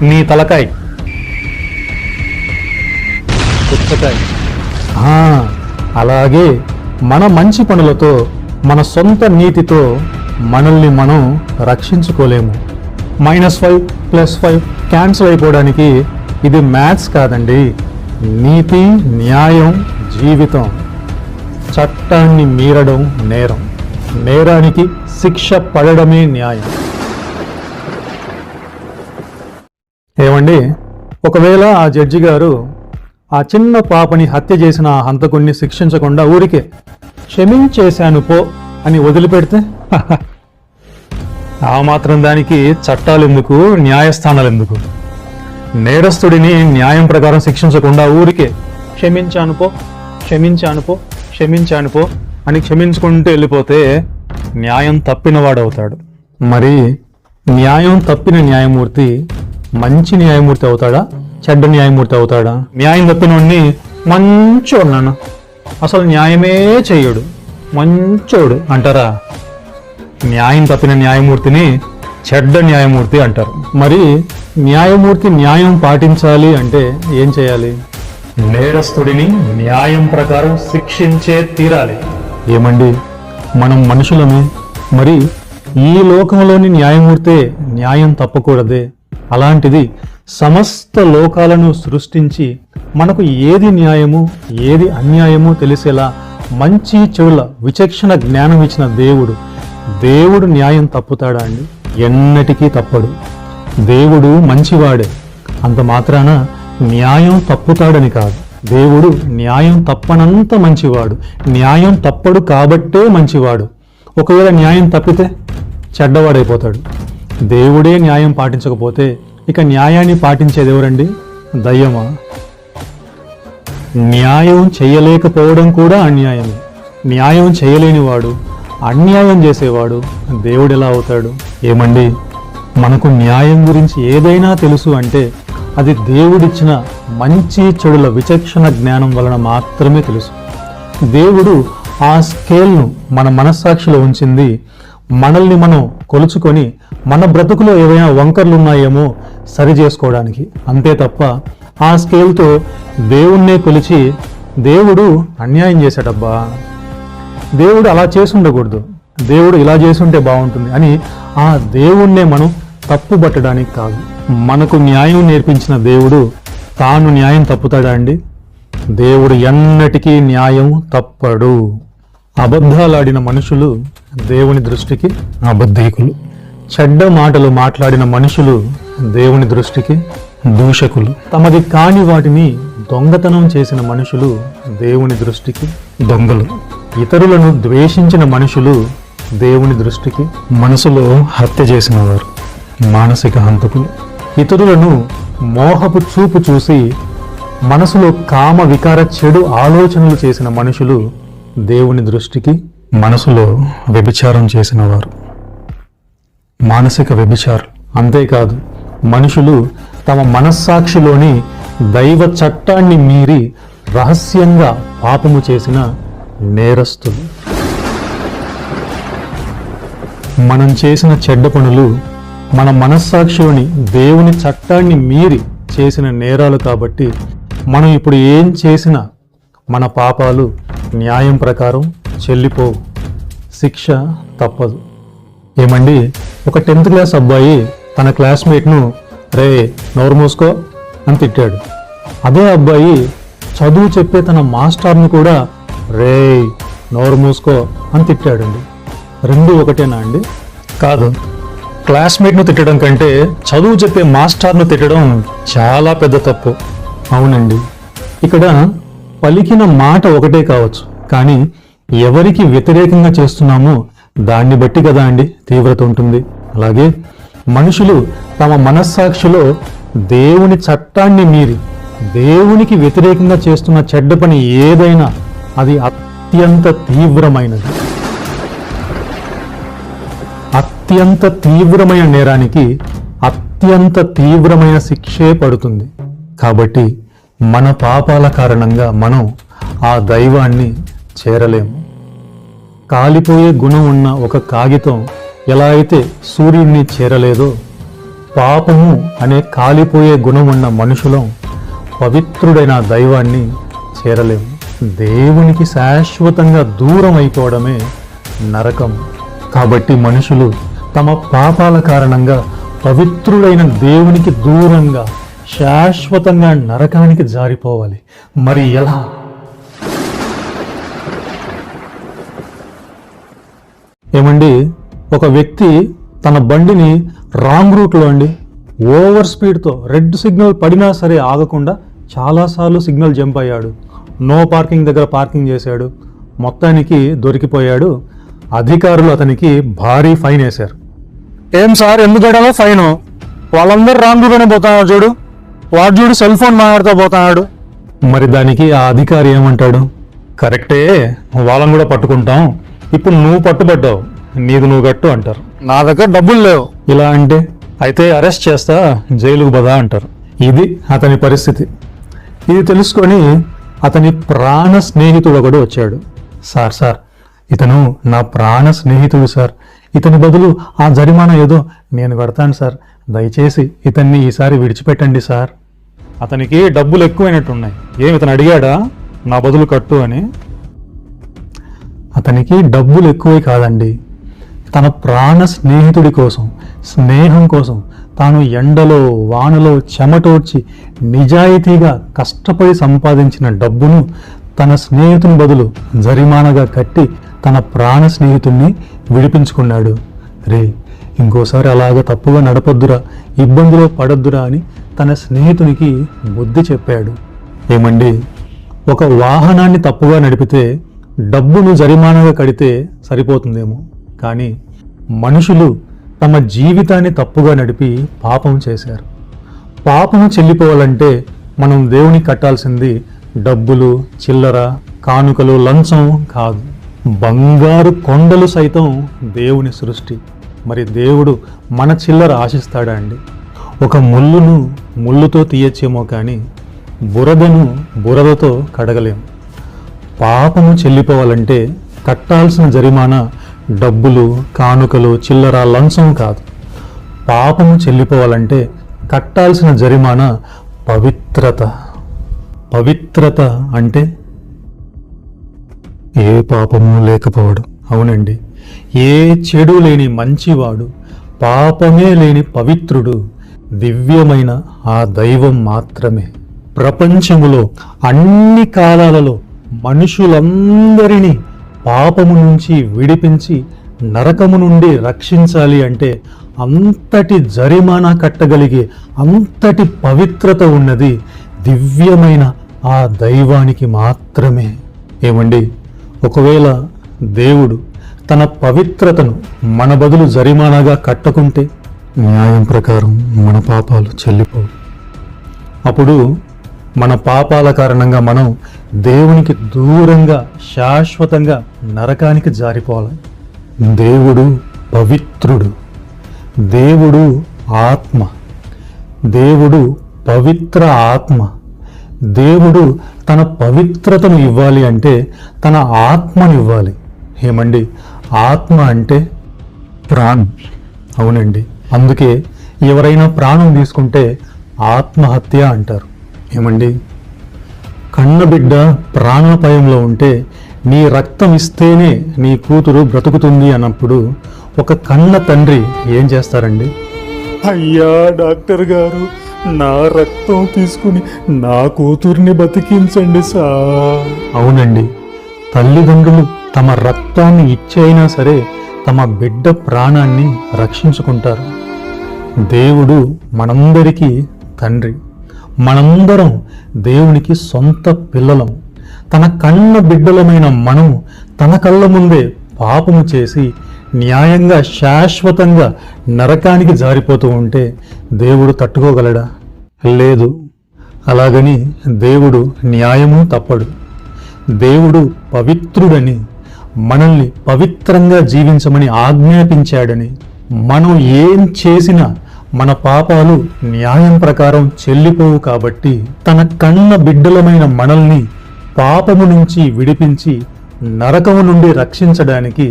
నీ తలకాయ పుస్తకాయ. అలాగే మన మంచి పనులతో, మన సొంత నీతితో మనల్ని మనం రక్షించుకోలేము. -5 + 5 క్యాన్సిల్ అయిపోవడానికి ఇది మ్యాథ్స్ కాదండి, నీతి, న్యాయం, జీవితం. చట్టాన్ని మీరడం నేరం. నేరానికి శిక్ష పడడమే న్యాయం. ఏమండి, ఒకవేళ ఆ జడ్జి గారు ఆ చిన్న పాపని హత్య చేసిన ఆ హంతకుణ్ణి శిక్షించకుండా ఊరికే క్షమించేశాను పో అని వదిలిపెడితే ఆ మాత్రం దానికి చట్టాలు ఎందుకు, న్యాయస్థానాలు ఎందుకు? నేరస్తుడిని న్యాయం ప్రకారం శిక్షించకుండా ఊరికే క్షమించాను పో అని క్షమించుకుంటూ వెళ్ళిపోతే న్యాయం తప్పినవాడవుతాడు. మరి న్యాయం తప్పిన న్యాయమూర్తి మంచి న్యాయమూర్తి అవుతాడా, చెడ్డ న్యాయమూర్తి అవుతాడా? న్యాయం తప్పినోడిని మంచోడు, అసలు న్యాయమే చెయ్యడు, మంచోడు అంటారా? న్యాయం తప్పిన న్యాయమూర్తిని చెడ్డ న్యాయమూర్తి అంటారు. మరి న్యాయమూర్తి న్యాయం పాటించాలి అంటే ఏం చేయాలి? నేరస్తుడిని న్యాయం ప్రకారం శిక్షించే తీరాలి. ఏమండి, మనం మనుషులమే, మరి ఈ లోకంలోని న్యాయమూర్తే న్యాయం తప్పకూడదే? అలాంటిది సమస్త లోకాలను సృష్టించి మనకు ఏది న్యాయము ఏది అన్యాయము తెలిసేలా మంచి చెడుల విచక్షణ జ్ఞానం ఇచ్చిన దేవుడు న్యాయం తప్పుతాడా అండి? ఎన్నటికీ తప్పడు. దేవుడు మంచివాడే, అంత మాత్రాన న్యాయం తప్పుతాడని కాదు. దేవుడు న్యాయం తప్పనంత మంచివాడు, న్యాయం తప్పడు కాబట్టే మంచివాడు. ఒకవేళ న్యాయం తప్పితే చెడ్డవాడైపోతాడు. దేవుడే న్యాయం పాటించకపోతే ఇక న్యాయాన్ని పాటించేది ఎవరండి? దయ్యమా? న్యాయం చేయలేకపోవడం కూడా అన్యాయమే. న్యాయం చేయలేనివాడు, అన్యాయం చేసేవాడు దేవుడు ఎలా అవుతాడు? ఏమండి, మనకు న్యాయం గురించి ఏదైనా తెలుసు అంటే అది దేవుడిచ్చిన మంచి చెడుల విచక్షణ జ్ఞానం వలన మాత్రమే తెలుసు. దేవుడు ఆ స్కేల్ను మన మనస్సాక్షిలో ఉంచింది మనల్ని మనం కొలుచుకొని మన బ్రతుకులో ఏవైనా వంకర్లు ఉన్నాయేమో సరి చేసుకోవడానికి. అంతే తప్ప ఆ స్కేల్తో దేవుణ్ణే కొలిచి దేవుడు అన్యాయం చేశాడబ్బా, దేవుడు అలా చేసి ఉండకూడదు, దేవుడు ఇలా చేసుంటే బాగుంటుంది అని ఆ దేవుణ్ణే మనం తప్పు పట్టడానికి కాదు. మనకు న్యాయం నేర్పించిన దేవుడు తాను న్యాయం తప్పుతాడా అండి? దేవుడు ఎన్నటికీ న్యాయం తప్పడు. అబద్ధాలాడిన మనుషులు దేవుని దృష్టికి అబద్ధీకులు. చెడ్డ మాటలు మాట్లాడిన మనుషులు దేవుని దృష్టికి దూషకులు. తమది కాని వాటిని దొంగతనం చేసిన మనుషులు దేవుని దృష్టికి దొంగలు. ఇతరులను ద్వేషించిన మనుషులు దేవుని దృష్టికి మనసులో హత్య చేసిన వారు, మానసిక హంతకులు. ఇతరులను మోహపు చూపు చూసి మనసులో కామ వికార చెడు ఆలోచనలు చేసిన మనుషులు దేవుని దృష్టికి మనసులో వ్యభిచారం చేసిన వారు, మానసిక వ్యభిచారం. అంతేకాదు, మనుషులు తమ మనస్సాక్షిలోని దైవ చట్టాన్ని మీరి రహస్యంగా పాపము చేసిన నేరస్తులు. మనం చేసిన చెడ్డ పనులు మన మనస్సాక్షిలోని దేవుని చట్టాన్ని మీరి చేసిన నేరాలు కాబట్టి మనం ఇప్పుడు ఏం చేసినా మన పాపాలు న్యాయం ప్రకారం చెల్లిపోవు, శిక్ష తప్పదు. ఏమండి, ఒక 10th క్లాస్ అబ్బాయి తన క్లాస్మేట్ను రే నోరు మూసుకో అని తిట్టాడు. అదే అబ్బాయి చదువు చెప్పే తన మాస్టర్ను కూడా రే నోరు మూసుకో అని తిట్టాడండి. రెండు ఒకటేనా అండి? కాదు. క్లాస్మేట్ను తిట్టడం కంటే చదువు చెప్పే మాస్టర్ను తిట్టడం చాలా పెద్ద తప్పు. అవునండి, ఇక్కడ పలికిన మాట ఒకటే కావచ్చు, కానీ ఎవరికి వ్యతిరేకంగా చేస్తున్నామో దాన్ని బట్టి కదా అండి తీవ్రత ఉంటుంది. అలాగే మనుషులు తమ మనస్సాక్షిలో దేవుని చట్టాన్ని మీరి దేవునికి వ్యతిరేకంగా చేస్తున్న చెడ్డ పని ఏదైనా అది అత్యంత తీవ్రమైనది. అత్యంత తీవ్రమైన నేరానికి అత్యంత తీవ్రమైన శిక్షే పడుతుంది. కాబట్టి మన పాపాల కారణంగా మనం ఆ దైవాన్ని చేరలేము. కాలిపోయే గుణం ఉన్న ఒక కాగితం ఎలా అయితే సూర్యుడిని చేరలేదో, పాపము అనే కాలిపోయే గుణం ఉన్న మనుషులం పవిత్రుడైన దైవాన్ని చేరలేము. దేవునికి శాశ్వతంగా దూరం అయిపోవడమే నరకం. కాబట్టి మనుషులు తమ పాపాల కారణంగా పవిత్రుడైన దేవునికి దూరంగా శాశ్వతంగా నరకానికి జారిపోవాలి. మరి ఎలా? ఏమండి, ఒక వ్యక్తి తన బండిని రాంగ్ రూట్లో అండి ఓవర్ స్పీడ్తో రెడ్ సిగ్నల్ పడినా సరే ఆగకుండా చాలాసార్లు సిగ్నల్ జంప్ అయ్యాడు. నో పార్కింగ్ దగ్గర పార్కింగ్ చేశాడు. మొత్తానికి దొరికిపోయాడు. అధికారులు అతనికి భారీ ఫైన్ వేశారు. ఏం సార్ ఎందుకు కట్టాలో ఫైన్? వాళ్ళందరూ రాంగ్ రూట్లోనే పోతున్నాడు చూడు, వాడు చూడు సెల్ ఫోన్ మాట్లాడుతూ పోతున్నాడు. మరి దానికి ఆ అధికారి ఏమంటాడు? కరెక్టే, వాళ్ళని కూడా పట్టుకుంటాం, ఇప్పుడు నువ్వు పట్టుబడ్డావు, నీది నువ్వు కట్టు అంటారు. నా దగ్గర డబ్బులు లేవు. ఇలా అంటే అయితే అరెస్ట్ చేస్తా, జైలుకు బదా అంటారు. ఇది అతని పరిస్థితి. ఇది తెలుసుకొని అతని ప్రాణ స్నేహితుడు ఒకడు వచ్చాడు. సార్ ఇతను నా ప్రాణ స్నేహితుడు సార్, ఇతని బదులు ఆ జరిమానా ఏదో నేను కడతాను సార్, దయచేసి ఇతన్ని ఈసారి విడిచిపెట్టండి సార్. అతనికి డబ్బులు ఎక్కువైనట్టున్నాయి. ఏమి ఇతను అడిగాడా నా బదులు కట్టు అని? అతనికి డబ్బులు ఎక్కువే కాదండి, తన ప్రాణ స్నేహితుడి కోసం, స్నేహం కోసం తాను ఎండలో వానలో చెమటోడ్చి నిజాయితీగా కష్టపడి సంపాదించిన డబ్బును తన స్నేహితుని బదులు జరిమానాగా కట్టి తన ప్రాణ స్నేహితుడిని విడిపించుకున్నాడు. రే, ఇంకోసారి అలాగ తప్పుగా నడపొద్దురా, ఇబ్బందిలో పడొద్దురా అని తన స్నేహితునికి బుద్ధి చెప్పాడు. ఏమండి, ఒక వాహనాన్ని తప్పుగా నడిపితే డబ్బును జరిమానాగా కడితే సరిపోతుందేమో, కానీ మనుషులు తమ జీవితాన్ని తప్పుగా నడిపి పాపం చేశారు. పాపము చెల్లిపోవాలంటే మనం దేవునికి కట్టాల్సింది డబ్బులు, చిల్లర, కానుకలు, లంచం కాదు. బంగారు కొండలు సైతం దేవుని సృష్టి. మరి దేవుడు మన చిల్లర ఆశిస్తాడా అండి? ఒక ముళ్ళును ముళ్ళుతో తీయచ్చేమో కానీ బురదను బురదతో కడగలేం. పాపము చెల్లిపోవాలంటే కట్టాల్సిన జరిమానా డబ్బులు, కానుకలు, చిల్లర, లంచం కాదు. పాపము చెల్లిపోవాలంటే కట్టాల్సిన జరిమానా పవిత్రత. పవిత్రత అంటే ఏ పాపము లేకపోవడం. అవునండి, ఏ చెడు లేని మంచివాడు, పాపమే లేని పవిత్రుడు, దివ్యమైన ఆ దైవం మాత్రమే. ప్రపంచములో అన్ని కాలాలలో మనుషులందరినీ పాపము నుంచి విడిపించి నరకము నుండి రక్షించాలి అంటే అంతటి జరిమానా కట్టగలిగే అంతటి పవిత్రత ఉన్నది దివ్యమైన ఆ దైవానికి మాత్రమే. ఏమండి, ఒకవేళ దేవుడు తన పవిత్రతను మన బదులు జరిమానాగా కట్టకుంటే న్యాయం ప్రకారం మన పాపాలు చెల్లిపోవు. అప్పుడు మన పాపాల కారణంగా మనం దేవునికి దూరంగా శాశ్వతంగా నరకానికి జారిపోవాలి. దేవుడు పవిత్రుడు, దేవుడు ఆత్మ, దేవుడు పవిత్ర ఆత్మ. దేవుడు తన పవిత్రతను ఇవ్వాలి అంటే తన ఆత్మను ఇవ్వాలి. ఏమండి, ఆత్మ అంటే ప్రాణం. అవునండి, అందుకే ఎవరైనా ప్రాణం తీసుకుంటే ఆత్మహత్య అంటారు. ఏమండి, కన్నబిడ్డ ప్రాణాపాయంలో ఉంటే నీ రక్తం ఇస్తేనే నీ కూతురు బ్రతుకుతుంది అన్నప్పుడు ఒక కన్న తండ్రి ఏం చేస్తారండి? అయ్యా డాక్టర్ గారు, నా రక్తం తీసుకుని నా కూతుర్ని బతికించండి సార్. అవునండి, తల్లిదండ్రులు తమ రక్తాన్ని ఇచ్చైనా సరే తమ బిడ్డ ప్రాణాన్ని రక్షించుకుంటారు. దేవుడు మనందరికీ తండ్రి, మనందరం దేవునికి సొంత పిల్లలం. తన కన్న బిడ్డలమైన మనము తన కళ్ళ ముందే పాపము చేసి న్యాయంగా శాశ్వతంగా నరకానికి జారిపోతూ ఉంటే దేవుడు తట్టుకోగలడా? లేదు. అలాగని దేవుడు న్యాయము తప్పడు. దేవుడు పవిత్రుడని, మనల్ని పవిత్రంగా జీవించమని ఆజ్ఞాపించాడని, మనం ఏం చేసినా మన పాపాలు న్యాయం ప్రకారం చెల్లిపోవు కాబట్టి తన కన్న బిడ్డలమైన మనల్ని పాపము నుంచి విడిపించి నరకము నుండి రక్షించడానికి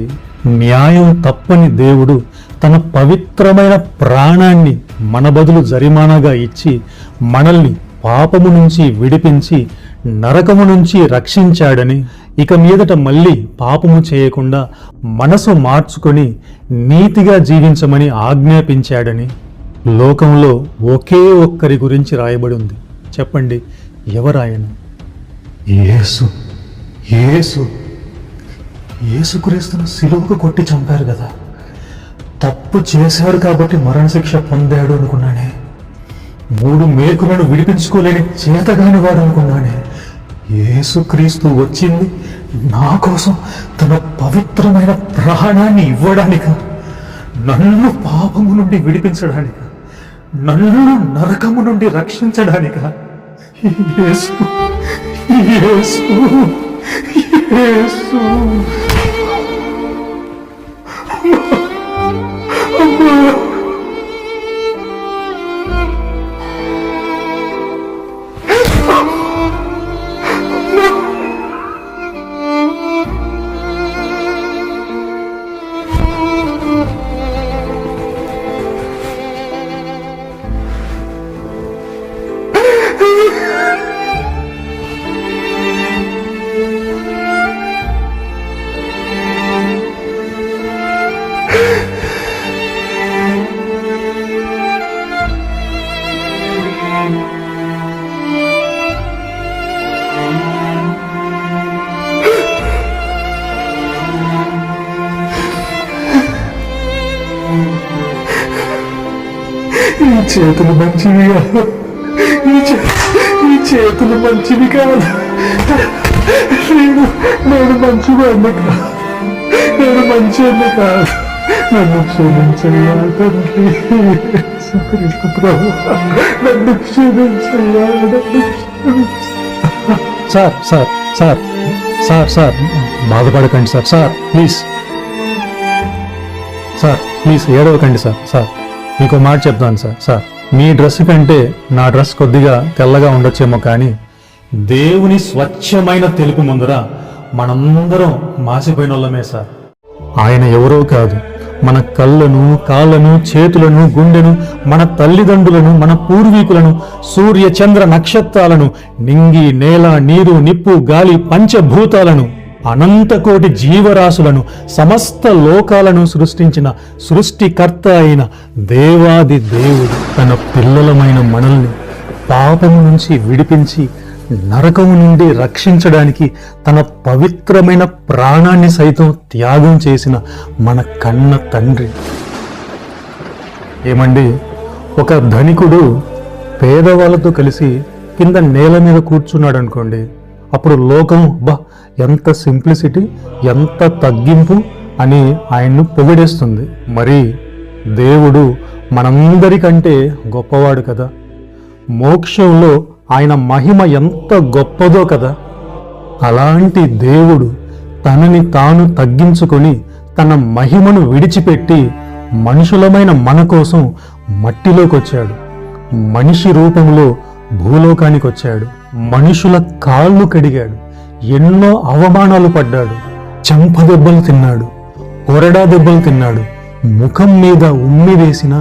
న్యాయం తప్పని దేవుడు తన పవిత్రమైన ప్రాణాన్ని మన బదులు జరిమానాగా ఇచ్చి మనల్ని పాపము నుంచి విడిపించి నరకము నుంచి రక్షించాడని, ఇక మీదట మళ్ళీ పాపము చేయకుండా మనసు మార్చుకొని నీతిగా జీవించమని ఆజ్ఞాపించాడని లోకంలో ఒకే ఒక్కరి గురించి రాయబడి ఉంది. చెప్పండి, ఎవరాయన? యేసు. యేసు యేసుక్రీస్తును సిలువకు కొట్టి చంపారు కదా, తప్పు చేశాడు కాబట్టి మరణశిక్ష పొందాడు అనుకున్నానే. 3 మేకులను విడిపించుకోలేని చేతగాని వాడు అనుకున్నానే. యేసుక్రీస్తు వచ్చింది నా కోసం తన పవిత్రమైన ప్రాణాన్ని ఇవ్వడానిక, నన్ను పాపము నుండి విడిపించడానిక, నన్ను నరకము నుండి రక్షించడానిక. యేసు యేసు యేసు ఈ చేతులు మంచివి కాదు, ఈ చేతులు మంచివి కాదు. నేను మంచివాడిని కాదు, నేను మంచివాడిని కాదు. నన్ను క్షమించయ్యా తండ్రి, యేసుక్రీస్తు ప్రభువా, నన్ను క్షమించయ్యా, నన్ను క్షమించు. Sir sir sir sir sir బాధపడకండి sir. Sir please, sir please ఏడవకండి సార్. సార్ మీకు మాట చెప్తాను సార్. సార్ మీ డ్రెస్ కంటే నా డ్రెస్ కొద్దిగా తెల్లగా ఉండొచ్చేమో, కానీ దేవుని స్వచ్ఛమైన తెలుపు ముందర మనందరం మాసిపోయిన వాళ్ళమే సార్. ఆయన ఎవరో కాదు, మన కళ్ళను, కాళ్ళను, చేతులను, గుండెను, మన తల్లిదండ్రులను, మన పూర్వీకులను, సూర్య చంద్ర నక్షత్రాలను, నింగి నేల నీరు నిప్పు గాలి పంచభూతాలను, అనంతకోటి జీవరాశులను, సమస్త లోకాలను సృష్టించిన సృష్టికర్త అయిన దేవాది దేవుడు తన పిల్లలమైన మనల్ని పాపము నుంచి విడిపించి నరకము నుండి రక్షించడానికి తన పవిత్రమైన ప్రాణాన్ని సైతం త్యాగం చేసిన మన కన్న తండ్రి. ఏమండి, ఒక ధనికుడు పేదవాళ్ళతో కలిసి కింద నేల మీద కూర్చున్నాడు అనుకోండి, అప్పుడు లోకం ఎంత సింప్లిసిటీ, ఎంత తగ్గింపు అని ఆయన్ను పొగిడేస్తుంది. మరి దేవుడు మనందరికంటే గొప్పవాడు కదా. మోక్షంలో ఆయన మహిమ ఎంత గొప్పదో కదా. అలాంటి దేవుడు తనని తాను తగ్గించుకొని తన మహిమను విడిచిపెట్టి మనుషులమైన మన కోసం మట్టిలోకి వచ్చాడు. మనిషి రూపంలో భూలోకానికి వచ్చాడు. మనుషుల కాళ్ళు కడిగాడు. ఎన్నో అవమానాలు పడ్డాడు. చెంప దెబ్బలు తిన్నాడు, కొరడా దెబ్బలు తిన్నాడు. ముఖం మీద ఉమ్మి వేసినా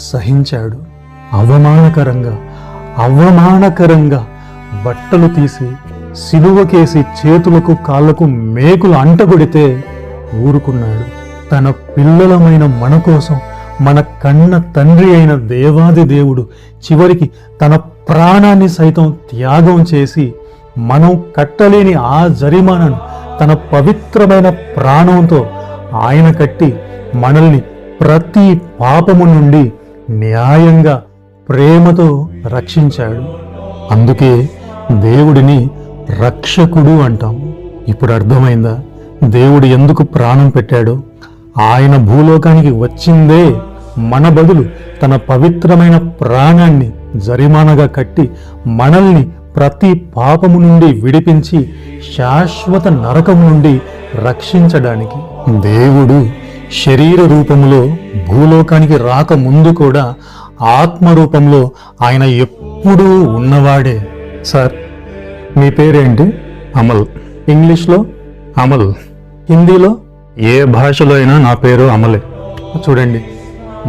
సహించాడు. అవమానకరంగా బట్టలు తీసి సిలువకేసి చేతులకు కాళ్లకు మేకులు అంటగొడితే ఊరుకున్నాడు. తన పిల్లలమైన మన కోసం, మన కన్న తండ్రి అయిన దేవాది దేవుడు చివరికి తన ప్రాణాన్ని సైతం త్యాగం చేసి మనం కట్టలేని ఆ జరిమానాను తన పవిత్రమైన ప్రాణంతో ఆయన కట్టి మనల్ని ప్రతి పాపము నుండి న్యాయంగా ప్రేమతో రక్షించాడు. అందుకే దేవుడిని రక్షకుడు అంటాం. ఇప్పుడు అర్థమైందా దేవుడు ఎందుకు ప్రాణం పెట్టాడో? ఆయన భూలోకానికి వచ్చిందే మన బదులు తన పవిత్రమైన ప్రాణాన్ని జరిమానాగా కట్టి మనల్ని ప్రతి పాపము నుండి విడిపించి శాశ్వత నరకం నుండి రక్షించడానికి. దేవుడు శరీర రూపంలో భూలోకానికి రాకముందు కూడా ఆత్మ రూపంలో ఆయన ఎప్పుడూ ఉన్నవాడే. సార్ మీ పేరేంటి? అమల్. ఇంగ్లీష్లో అమల్, హిందీలో ఏ భాషలో అయినా నా పేరు అమలే. చూడండి,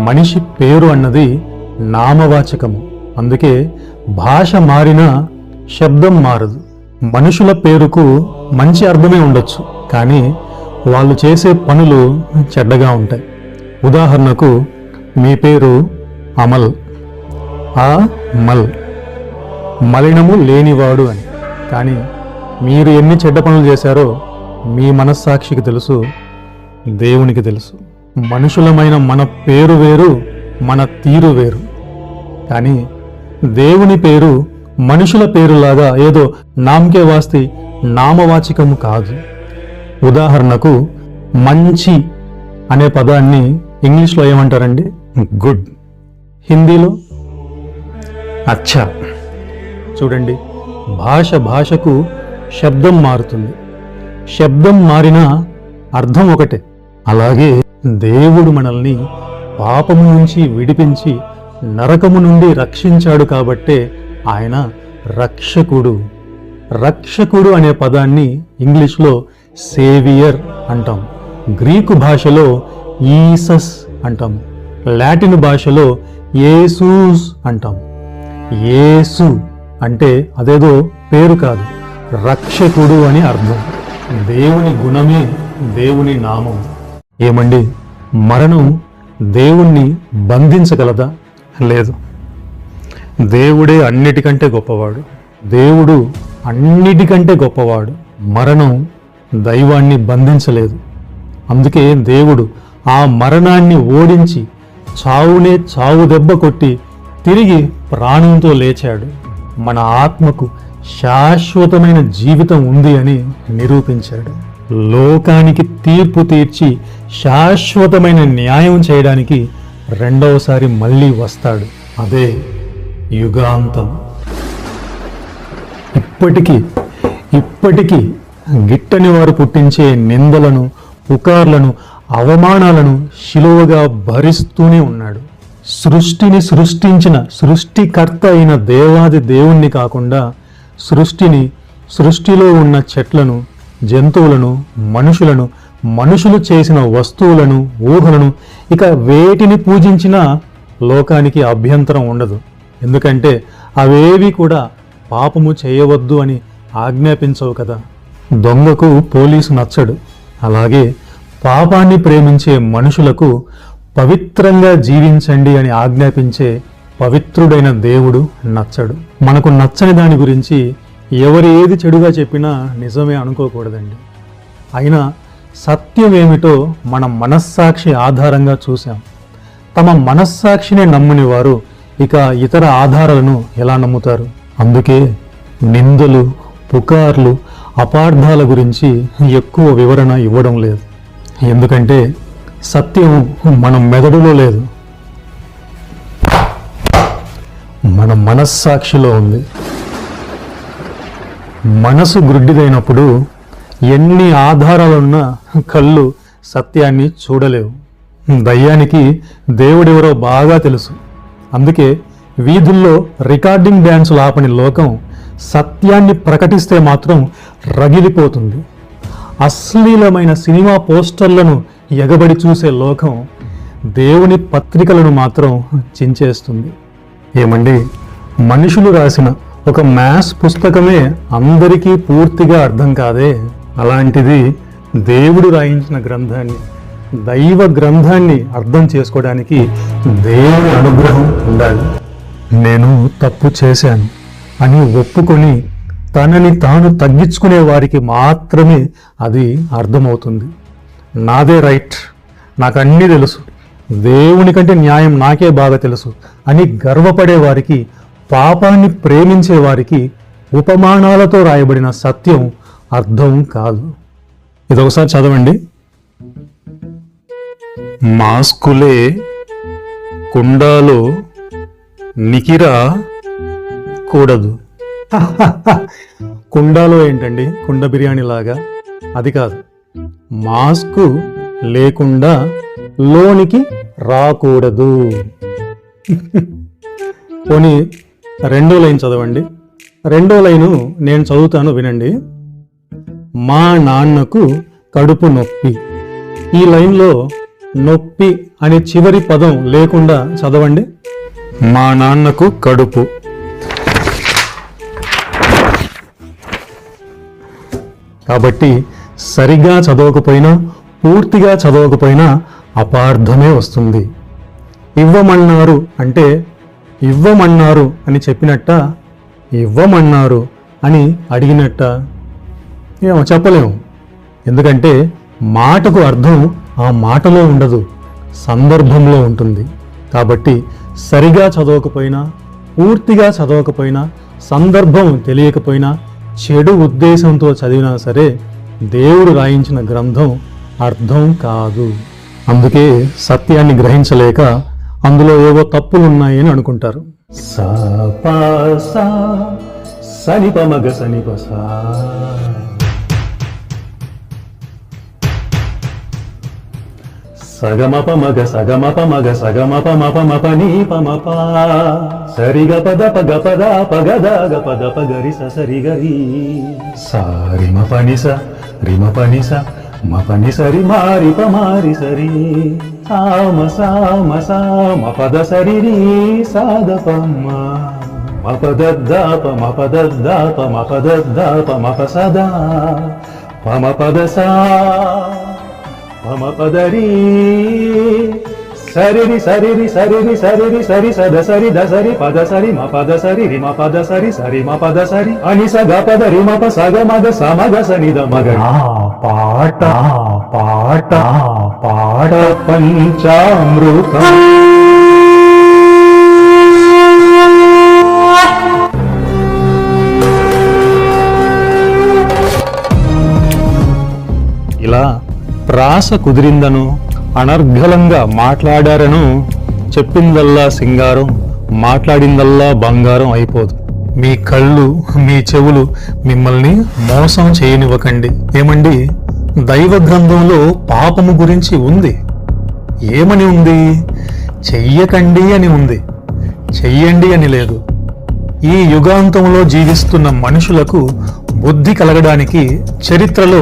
మనిషి పేరు అన్నది నామవాచకము. అందుకే భాష మారినా శబ్దం మారదు. మనుషుల పేరుకు మంచి అర్థమే ఉండొచ్చు, కానీ వాళ్ళు చేసే పనులు చెడ్డగా ఉంటాయి. ఉదాహరణకు మీ పేరు అమల్, ఆ మల్, మలినము లేనివాడు అని. కానీ మీరు ఎన్ని చెడ్డ పనులు చేశారో మీ మనస్సాక్షికి తెలుసు, దేవునికి తెలుసు. మనుషులమైన మన పేరు వేరు, మన తీరు వేరు. కానీ దేవుని పేరు మనుషుల పేరులాగా ఏదో నామకే వాస్తి నామవాచకము కాదు. ఉదాహరణకు మంచి అనే పదాన్ని ఇంగ్లీష్లో ఏమంటారండి? గుడ్. హిందీలో అచ్చా. చూడండి, భాషకు శబ్దం మారుతుంది. శబ్దం మారినా అర్థం ఒకటే. అలాగే దేవుడు మనల్ని పాపము నుంచి విడిపించి నరకము నుండి రక్షించాడు కాబట్టే ఆయన రక్షకుడు. రక్షకుడు అనే పదాన్ని ఇంగ్లీష్లో సేవియర్ అంటాం, గ్రీకు భాషలో ఈసస్ అంటాం, లాటిన్ భాషలో యేసూస్ అంటాం. యేసు అంటే అదేదో పేరు కాదు, రక్షకుడు అని అర్థం. దేవుని గుణమే దేవుని నామం. ఏమండి, మరణం దేవుణ్ణి బంధించగలదా? లేదు. దేవుడే అన్నిటికంటే గొప్పవాడు. దేవుడు అన్నిటికంటే గొప్పవాడు. మరణం దైవాన్ని బంధించలేదు. అందుకే దేవుడు ఆ మరణాన్ని ఓడించి చావునే చావు దెబ్బ కొట్టి తిరిగి ప్రాణంతో లేచాడు. మన ఆత్మకు శాశ్వతమైన జీవితం ఉంది అని నిరూపించాడు. లోకానికి తీర్పు తీర్చి శాశ్వతమైన న్యాయం చేయడానికి రెండవసారి మళ్ళీ వస్తాడు. అదే యుగాంతం. ఇప్పటికీ గిట్టని వారు పుట్టించే నిందలను, పుకార్లను, అవమానాలను శిలువగా భరిస్తూనే ఉన్నాడు. సృష్టిని సృష్టించిన సృష్టికర్త అయిన దేవాది దేవుణ్ణి కాకుండా సృష్టిలో ఉన్న చెట్లను, జంతువులను, మనుషులు చేసిన వస్తువులను, ఊహలను, ఇక వేటిని పూజించినా లోకానికి అభ్యంతరం ఉండదు. ఎందుకంటే అవేవి కూడా పాపము చేయవద్దు అని ఆజ్ఞాపించవు కదా. దొంగకు పోలీసు నచ్చడు. అలాగే పాపాన్ని ప్రేమించే మనుషులకు పవిత్రంగా జీవించండి అని ఆజ్ఞాపించే పవిత్రుడైన దేవుడు నచ్చడు. మనకు నచ్చని దాని గురించి ఎవరు ఏది చెడుగా చెప్పినా నిజమే అనుకోకూడదండి. అయినా సత్యం ఏమిటో మన మనస్సాక్షి ఆధారంగా చూశాం. తమ మనస్సాక్షినే నమ్మని వారు ఇక ఇతర ఆధారాలను ఎలా నమ్ముతారు? అందుకే నిందలు, పుకార్లు, అపార్థాల గురించి ఎక్కువ వివరణ ఇవ్వడం లేదు. ఎందుకంటే సత్యం మన మెదడులో లేదు, మన మనస్సాక్షిలో ఉంది. మనసు గ్రుడ్డిదైనప్పుడు ఎన్ని ఆధారాలున్నా కళ్ళు సత్యాన్ని చూడలేవు. దయ్యానికి దేవుడెవరో బాగా తెలుసు. అందుకే వీధుల్లో రికార్డింగ్ డ్యాన్సులు ఆపని లోకం సత్యాన్ని ప్రకటిస్తే మాత్రం రగిలిపోతుంది. అశ్లీలమైన సినిమా పోస్టర్లను ఎగబడి చూసే లోకం దేవుని పత్రికలను మాత్రం చించేస్తుంది. ఏమండి, మనుషులు రాసిన ఒక మ్యాథ్స్ పుస్తకమే అందరికీ పూర్తిగా అర్థం కాదే. అలాంటిది దేవుడు రాయించిన గ్రంథాన్ని, దైవ గ్రంథాన్ని అర్థం చేసుకోవడానికి దేవుని అనుగ్రహం ఉండాలి. నేను తప్పు చేశాను అని ఒప్పుకొని తనని తాను తగ్గించుకునే వారికి మాత్రమే అది అర్థమవుతుంది. నాదే రైట్, నాకు అన్నీ తెలుసు, దేవుని కంటే న్యాయం నాకే బాగా తెలుసు అని గర్వపడే వారికి, పాపాన్ని ప్రేమించే వారికి ఉపమానాలతో రాయబడిన సత్యం అర్థం కాదు. ఇదొకసారి చదవండి. మాస్కులే కుండాలో నికిరా కూడదు. కుండాలో ఏంటండి? కుండ బిర్యానీ లాగా? అది కాదు. మాస్కు లేకుండా లోనికి రాకూడదు. పోనీ రెండో లైన్ చదవండి. రెండో లైను నేను చదువుతాను, వినండి. మా నాన్నకు కడుపు నొప్పి. ఈ లైన్లో నొప్పి అనే చివరి పదం లేకుండా చదవండి. మా నాన్నకు కడుపు. కాబట్టి సరిగా చదవకపోయినా, పూర్తిగా చదవకపోయినా అపార్థమే వస్తుంది. ఇవ్వమన్నారు అంటే ఇవ్వమన్నారు అని చెప్పినట్ట, ఇవ్వమన్నారు అని అడిగినట్ట? ఏమో చెప్పలేము. ఎందుకంటే మాటకు అర్థం ఆ మాటలో ఉండదు, సందర్భంలో ఉంటుంది. కాబట్టి సరిగా చదవకపోయినా, పూర్తిగా చదవకపోయినా, సందర్భం తెలియకపోయినా, చెడు ఉద్దేశంతో చదివినా సరే దేవుడు రాయించిన గ్రంథం అర్థం కాదు. అందుకే సత్యాన్ని గ్రహించలేక అందులో ఏవో తప్పులున్నాయని అనుకుంటారు. సనిపమగ సనిపసా సగమపమగ సగమపమగ సగమపమపమపని పమప సరిగ పద పగ పద పగద గపద పగరి సరి గరి సారిమ పనిస రిమ పనిస మపని సరి మారి పమారి సరి సామ సామ సామ పద సరి రి సాదపమ్మ మపదద్దాప మపదద్దాప మపదద్దాప మప సదా పమ పదసా పమ పదరి సరిరి సరిరి సరిరి సరిరి సరి సద సరి ద సరి పద సరి మ పద సరి రి మ పద సరి సరి మ పద సరి అని సగ పద రి మ ప సగ మగ సమగ సని ద మగ పాట పాట పాట పంచామృతం. ఇలా ప్రాస కుదిరిందను, అనర్ఘలంగా మాట్లాడారను చెప్పిందల్లా సింగారం, మాట్లాడిందల్లా బంగారం అయిపోదు. మీ కళ్ళు, మీ చెవులు మిమ్మల్ని మోసం చేయనివ్వకండి. ఏమండి, దైవ గ్రంథంలో పాపము గురించి ఉంది. ఏమని ఉంది? చెయ్యకండి అని ఉంది, చెయ్యండి అని లేదు. ఈ యుగాంతంలో జీవిస్తున్న మనుషులకు బుద్ధి కలగడానికి చరిత్రలో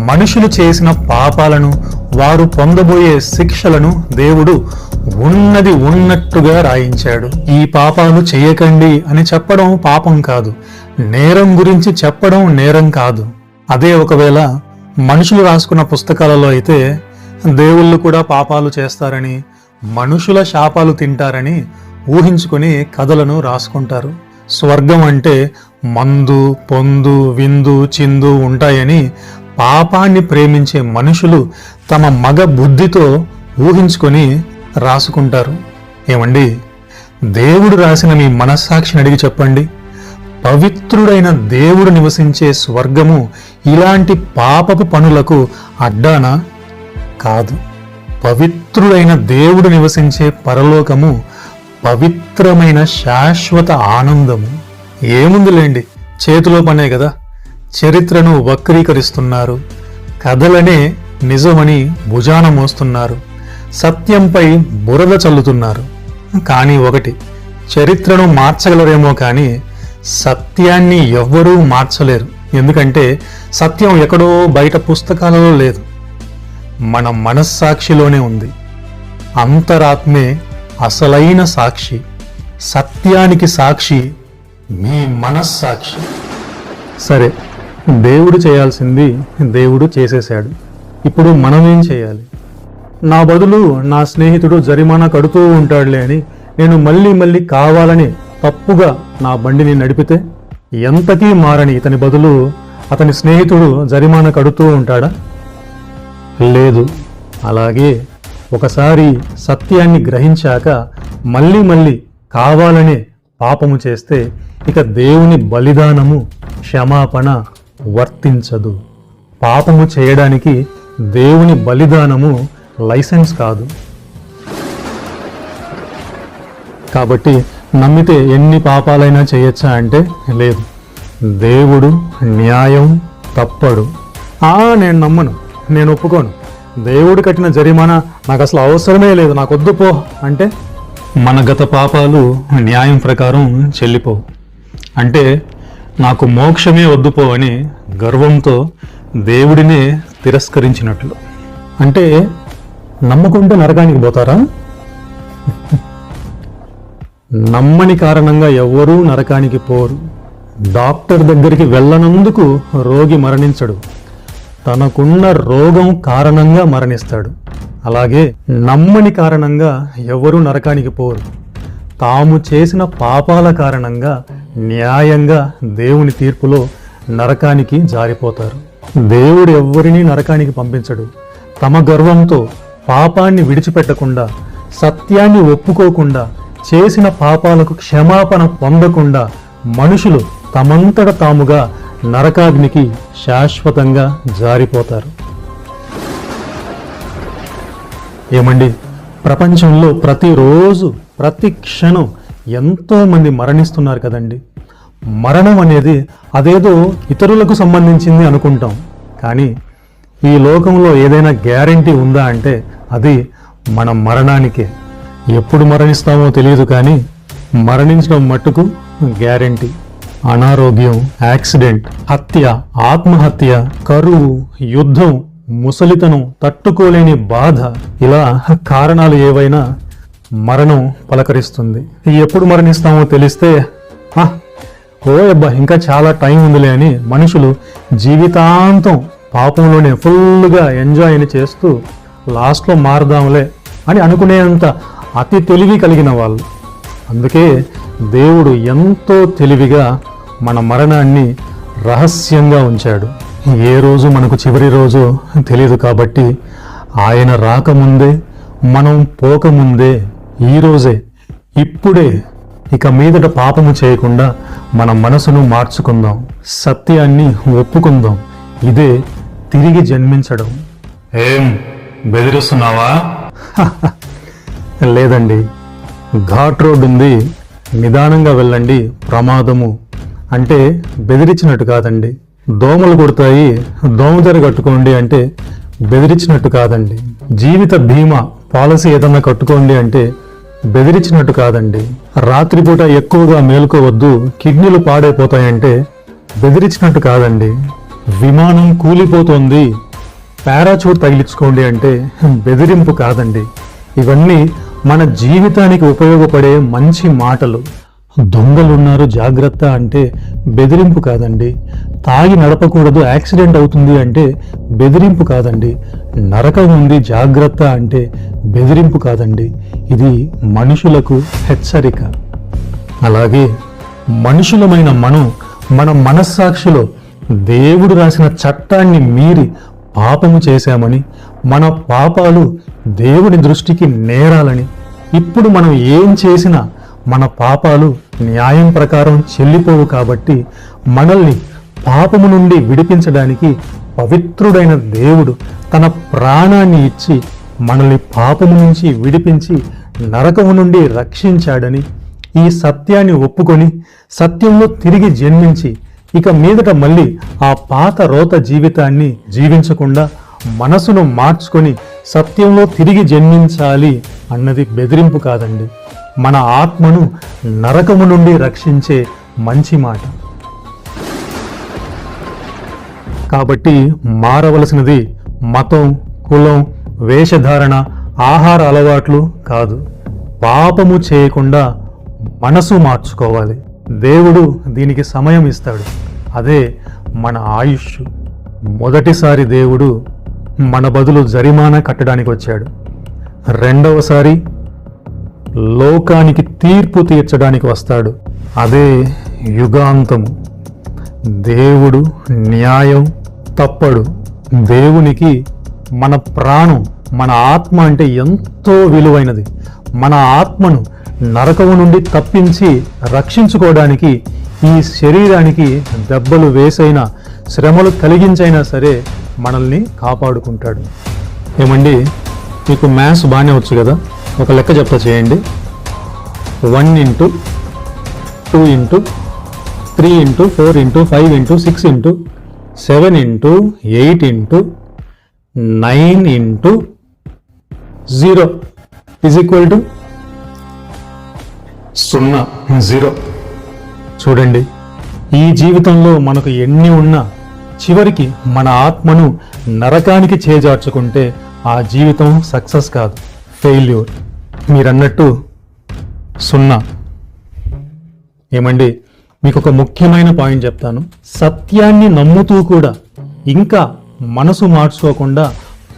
మనుషులు చేసిన పాపాలను, వారు పొందబోయే శిక్షలను దేవుడు ఉన్నది ఉన్నట్టుగా రాయించాడు. ఈ పాపాలు చేయకండి అని చెప్పడం పాపం కాదు, నేరం గురించి చెప్పడం నేరం కాదు. అదే ఒకవేళ మనుషులు రాసుకున్న పుస్తకాలలో అయితే దేవుళ్ళు కూడా పాపాలు చేస్తారని, మనుషుల శాపాలు తింటారని ఊహించుకొని కథలను రాసుకుంటారు. స్వర్గం అంటే మందు, పొందు, విందు, చిందు ఉంటాయని పాపాన్ని ప్రేమించే మనుషులు తమ మగ బుద్ధితో ఊహించుకొని రాసుకుంటారు. ఏమండి, దేవుడు రాసిన మీ మనస్సాక్షిని అడిగి చెప్పండి. పవిత్రుడైన దేవుడు నివసించే స్వర్గము ఇలాంటి పాపపు పనులకు అడ్డానా? కాదు. పవిత్రుడైన దేవుడు నివసించే పరలోకము పవిత్రమైన శాశ్వత ఆనందము. ఏముందిలేండి, చేతిలో పనే కదా. చరిత్రను వక్రీకరిస్తున్నారు, కథలనే నిజమని భుజాన మోస్తున్నారు, సత్యంపై బురద చల్లుతున్నారు. కానీ ఒకటి, చరిత్రను మార్చగలరేమో కానీ సత్యాన్ని ఎవ్వరూ మార్చలేరు. ఎందుకంటే సత్యం ఎక్కడో బయట పుస్తకాలలో లేదు, మన మనస్సాక్షిలోనే ఉంది. అంతరాత్మే అసలైన సాక్షి. సత్యానికి సాక్షి మీ మనస్సాక్షి. సరే, దేవుడు చేయాల్సింది దేవుడు చేసేశాడు. ఇప్పుడు మనమేం చేయాలి? నా బదులు నా స్నేహితుడు జరిమానా కడుతూ ఉంటాడులే అని నేను మళ్ళీ మళ్ళీ కావాలని తప్పుగా నా బండిని నడిపితే ఎంతకీ మారని ఇతని బదులు అతని స్నేహితుడు జరిమానా కడుతూ ఉంటాడా? లేదు. అలాగే ఒకసారి సత్యాన్ని గ్రహించాక మళ్ళీ మళ్ళీ కావాలనే పాపము చేస్తే ఇక దేవుని బలిదానము, క్షమాపణ వర్తించదు. పాపము చేయడానికి దేవుని బలిదానము లైసెన్స్ కాదు. కాబట్టి నమ్మితే ఎన్ని పాపాలైనా చేయొచ్చా అంటే లేదు. దేవుడు న్యాయం తప్పడు. నేను నమ్మను, నేను ఒప్పుకోను, దేవుడు కట్టిన జరిమానా నాకు అసలు అవసరమే లేదు, నాకు వద్దు పో అంటే మన గత పాపాలు న్యాయం ప్రకారం చెల్లిపోవు. అంటే నాకు మోక్షమే వద్దుపో అని గర్వంతో దేవుడినే తిరస్కరించినట్లు. అంటే నమ్మకుంటే నరకానికి పోతారా? నమ్మని కారణంగా ఎవ్వరూ నరకానికి పోరు. డాక్టర్ దగ్గరికి వెళ్ళనందుకు రోగి మరణించడు, తనకున్న రోగం కారణంగా మరణిస్తాడు. అలాగే నమ్మని కారణంగా ఎవరూ నరకానికి పోరు, తాము చేసిన పాపాల కారణంగా న్యాయంగా దేవుని తీర్పులో నరకానికి జారిపోతారు. దేవుడు ఎవ్వరినీ నరకానికి పంపించడు. తమ గర్వంతో పాపాన్ని విడిచిపెట్టకుండా, సత్యాన్ని ఒప్పుకోకుండా, చేసిన పాపాలకు క్షమాపణ పొందకుండా మనుషులు తమంతట తాముగా నరకాగ్నికి శాశ్వతంగా జారిపోతారు. ఏమండి, ప్రపంచంలో ప్రతిరోజు ప్రతి క్షణం ఎంతోమంది మరణిస్తున్నారు కదండి. మరణం అనేది అదేదో ఇతరులకు సంబంధించింది అనుకుంటాం, కానీ ఈ లోకంలో ఏదైనా గ్యారెంటీ ఉందా అంటే అది మన మరణానికే. ఎప్పుడు మరణిస్తామో తెలియదు, కానీ మరణించడం మట్టుకు గ్యారెంటీ. అనారోగ్యం, యాక్సిడెంట్, హత్య, ఆత్మహత్య, కరువు, యుద్ధం, ముసలితనం, తట్టుకోలేని బాధ, ఇలా కారణాలు ఏవైనా మరణం పలకరిస్తుంది. ఎప్పుడు మరణిస్తామో తెలిస్తే ఓ అబ్బా ఇంకా చాలా టైం ఉందిలే అని మనుషులు జీవితాంతం పాపంలోనే ఫుల్గా ఎంజాయ్ని చేస్తూ లాస్ట్లో మారదాంలే అని అనుకునేంత అతి తెలివి కలిగిన వాళ్ళు. అందుకే దేవుడు ఎంతో తెలివిగా మన మరణాన్ని రహస్యంగా ఉంచాడు. ఏ రోజు మనకు చివరి రోజు తెలియదు కాబట్టి ఆయన రాకముందే, మనం పోకముందే, ఈరోజే, ఇప్పుడే ఇక మీదట పాపము చేయకుండా మన మనసును మార్చుకుందాం, సత్యాన్ని ఒప్పుకుందాం. ఇదే తిరిగి జన్మించడం. ఏం బెదిరిస్తున్నావా? లేదండి, ఘాట్ రోడ్ ఉంది, నిదానంగా వెళ్ళండి, ప్రమాదము అంటే బెదిరించినట్టు కాదండి. దోమలు కొడతాయి, దోమతెర కట్టుకోండి అంటే బెదిరించినట్టు కాదండి. జీవిత బీమా పాలసీ ఏదన్నా కట్టుకోండి అంటే బెదిరించినట్టు కాదండి. రాత్రిపూట ఎక్కువగా మేలుకోవద్దు, కిడ్నీలు పాడైపోతాయంటే బెదిరించినట్టు కాదండి. విమానం కూలిపోతుంది, పారాచూట్ తగిలించుకోండి అంటే బెదిరింపు కాదండి. ఇవన్నీ మన జీవితానికి ఉపయోగపడే మంచి మాటలు. దొంగలున్నారు జాగ్రత్త అంటే బెదిరింపు కాదండి. తాగి నడపకూడదు, యాక్సిడెంట్ అవుతుంది అంటే బెదిరింపు కాదండి. నరకం ఉంది జాగ్రత్త అంటే బెదిరింపు కాదండి. ఇది మనుషులకు హెచ్చరిక. అలాగే మనుషులమైన మనం మన మనస్సాక్షిలో దేవుడు రాసిన చట్టాన్ని మీరి పాపము చేశామని, మన పాపాలు దేవుని దృష్టికి నేరాలని, ఇప్పుడు మనం ఏం చేసినా మన పాపాలు న్యాయం ప్రకారం చెల్లిపోవు కాబట్టి మనల్ని పాపము నుండి విడిపించడానికి పవిత్రుడైన దేవుడు తన ప్రాణాన్ని ఇచ్చి మనల్ని పాపము నుంచి విడిపించి నరకము నుండి రక్షించాడని ఈ సత్యాన్ని ఒప్పుకొని సత్యంలో తిరిగి జన్మించి ఇక మీదట మళ్ళీ ఆ పాత రోత జీవితాన్ని జీవించకుండా మనసును మార్చుకొని సత్యంలో తిరిగి జన్మించాలి అన్నది బెదిరింపు కాదండి. మన ఆత్మను నరకము నుండి రక్షించే మంచి మాట. కాబట్టి మారవలసినది మతం, కులం, వేషధారణ, ఆహార అలవాట్లు కాదు. పాపము చేయకుండా మనసు మార్చుకోవాలి. దేవుడు దీనికి సమయం ఇస్తాడు. అదే మన ఆయుష్. మొదటిసారి దేవుడు మన బదులు జరిమానా కట్టడానికి వచ్చాడు. రెండవసారి లోకానికి తీర్పు తీర్చడానికి వస్తాడు. అదే యుగాంతము. దేవుడు న్యాయం తప్పడు. దేవునికి మన ప్రాణం, మన ఆత్మ అంటే ఎంతో విలువైనది. మన ఆత్మను నరకము నుండి తప్పించి రక్షించుకోవడానికి ఈ శరీరానికి దెబ్బలు వేసైనా, శ్రమలు కలిగించైనా సరే మనల్ని కాపాడుకుంటాడు. ఏమండి, మీకు మ్యాథ్స్ బాగానే వచ్చు కదా, ఒక లెక్క చెప్తా చేయండి. 1 into 2 into 3 into 4 into 5 into 6 into 7 into 8 into 9 into 0 is equal to 0. చూడండి, ఈ జీవితంలో మనకు ఎన్ని ఉన్నా చివరికి మన ఆత్మను నరకానికి చేజార్చుకుంటే ఆ జీవితం సక్సెస్ కాదు, ఫెయిల్యూర్. మీరన్నట్టు 0. ఏమండి, మీకు ఒక ముఖ్యమైన పాయింట్ చెప్తాను. సత్యాన్ని నమ్ముతూ కూడా ఇంకా మనసు మార్చుకోకుండా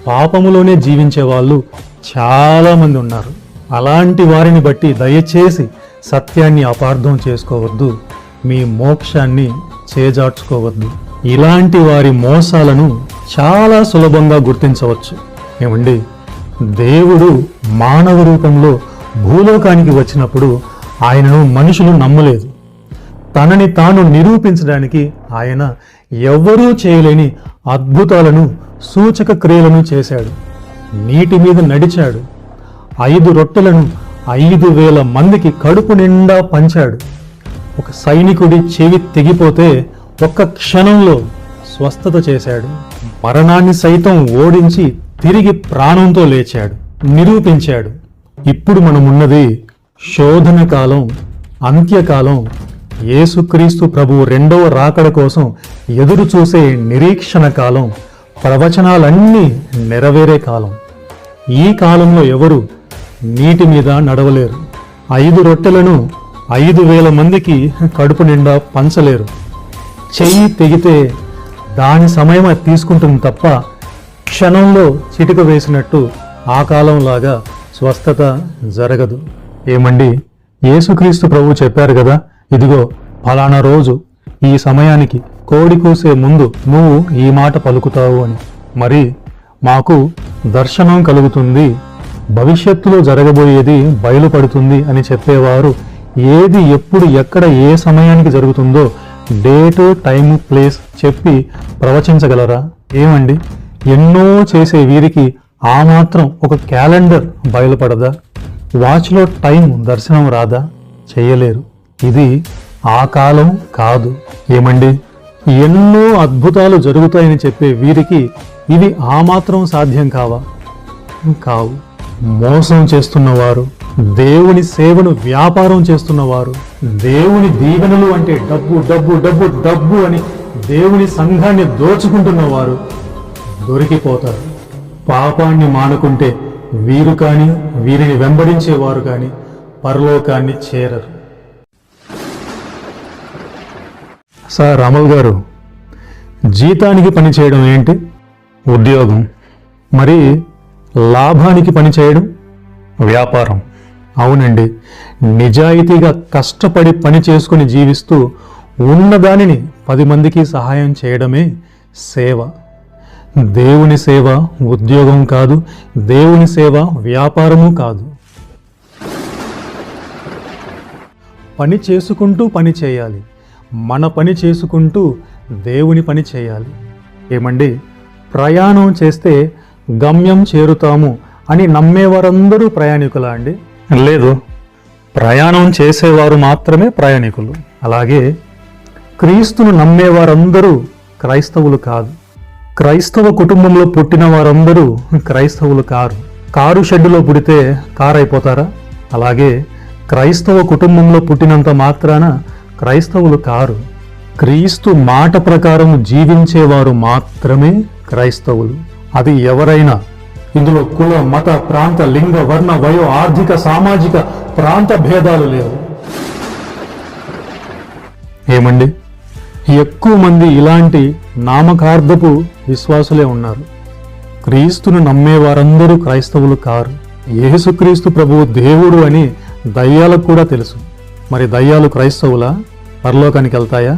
పాపములోనే జీవించే వాళ్ళు చాలామంది ఉన్నారు. అలాంటి వారిని బట్టి దయచేసి సత్యాన్ని అపార్థం చేసుకోవద్దు, మీ మోక్షాన్ని చేజార్చుకోవద్దు. ఇలాంటి వారి మోసాలను చాలా సులభంగా గుర్తించవచ్చు. ఏమండి, దేవుడు మానవ రూపంలో భూలోకానికి వచ్చినప్పుడు ఆయనను మనుషులు నమ్మలేదు. తనని తాను నిరూపించడానికి ఆయన ఎవ్వరూ చేయలేని అద్భుతాలను, సూచక క్రియలను చేశాడు. నీటి మీద నడిచాడు. 5 రొట్టెలను 5,000 మందికి కడుపు నిండా పంచాడు. ఒక సైనికుడి చెవి తెగిపోతే ఒక్క క్షణంలో స్వస్థత చేశాడు. మరణాన్ని సైతం ఓడించి తిరిగి ప్రాణంతో లేచాడు, నిరూపించాడు. ఇప్పుడు మనమున్నది శోధన కాలం, అంత్యకాలం. యేసుక్రీస్తు ప్రభువు 2వ రాకడ కోసం ఎదురు చూసే నిరీక్షణ కాలం, ప్రవచనాలన్నీ నెరవేరే కాలం. ఈ కాలంలో ఎవరు నీటి మీద నడవలేరు. 5 రొట్టెలను 5,000 మందికి కడుపు నిండా పంచలేరు. చెయ్యి తెగితే దాని సమయం అది తీసుకుంటుంది తప్ప క్షణంలో చిటిక వేసినట్టు ఆ కాలంలాగా స్వస్థత జరగదు. ఏమండి, యేసుక్రీస్తు ప్రభువు చెప్పారు కదా, ఇదిగో ఫలానా రోజు ఈ సమయానికి కోడి కూసే ముందు నువ్వు ఈ మాట పలుకుతావు అని. మరి మాకు దర్శనం కలుగుతుంది, భవిష్యత్తులో జరగబోయేది బయలుపడుతుంది అని చెప్పేవారు ఏది ఎప్పుడు ఎక్కడ ఏ సమయానికి జరుగుతుందో డేటు, టైము, ప్లేస్ చెప్పి ప్రవచించగలరా? ఏమండి, ఎన్నో చేసే వీరికి ఆ మాత్రం ఒక క్యాలెండర్ బయలుపడదా? వాచ్లో టైం దర్శనం రాదా? చేయలేరు. ఇది ఆ కాలం కాదు. ఏమండి, ఎన్నో అద్భుతాలు జరుగుతాయని చెప్పే వీరికి ఇవి ఆ మాత్రం సాధ్యం కావా? కావు. మోసం చేస్తున్నవారు, దేవుని సేవను వ్యాపారం చేస్తున్నవారు, దేవుని దీవెనలు అంటే డబ్బు డబ్బు డబ్బు డబ్బు అని దేవుని సంఘాన్ని దోచుకుంటున్నవారు దొరికిపోతారు. పాపాన్ని మానుకుంటే వీరు కానీ వీరిని వెంబడించేవారు కానీ పరలోకాన్ని చేరరు. సార్ అమల్ గారు, జీతానికి పని చేయడం ఏంటి? ఉద్యోగం. మరి లాభానికి పని చేయడం వ్యాపారం. అవునండి, నిజాయితీగా కష్టపడి పని చేసుకుని జీవిస్తూ ఉన్నదానిని 10 మందికి సహాయం చేయడమే సేవ. దేవుని సేవ ఉద్యోగం కాదు, దేవుని సేవ వ్యాపారము కాదు. పని చేసుకుంటూ పని చేయాలి, మన పని చేసుకుంటూ దేవుని పని చేయాలి. ఏమండి, ప్రయాణం చేస్తే గమ్యం చేరుతాము అని నమ్మేవారందరూ ప్రయాణికులా అండి? లేదు, ప్రయాణం చేసేవారు మాత్రమే ప్రయాణికులు. అలాగే క్రీస్తును నమ్మేవారందరూ క్రైస్తవులు కాదు. క్రైస్తవ కుటుంబంలో పుట్టిన వారందరూ క్రైస్తవులు కారు. కారు షెడ్డులో పుడితే కారు అయిపోతారా? అలాగే క్రైస్తవ కుటుంబంలో పుట్టినంత మాత్రాన క్రైస్తవులు కారు. క్రీస్తు మాట ప్రకారం జీవించేవారు మాత్రమే క్రైస్తవులు. అది ఎవరైనా. ఇందులో కుల, మత, ప్రాంత, లింగ, వర్ణ, వయో, ఆర్థిక, సామాజిక, ప్రాంత భేదాలు లేవు. ఏమండి, ఎక్కువ మంది ఇలాంటి నామకార్థపు విశ్వాసులే ఉన్నారు. క్రీస్తును నమ్మేవారందరూ క్రైస్తవులు కారు. యేసుక్రీస్తు ప్రభువు దేవుడు అని దయ్యాలకు కూడా తెలుసు. మరి దయ్యాలు క్రైస్తవులా? పరలోకానికి వెళ్తాయా?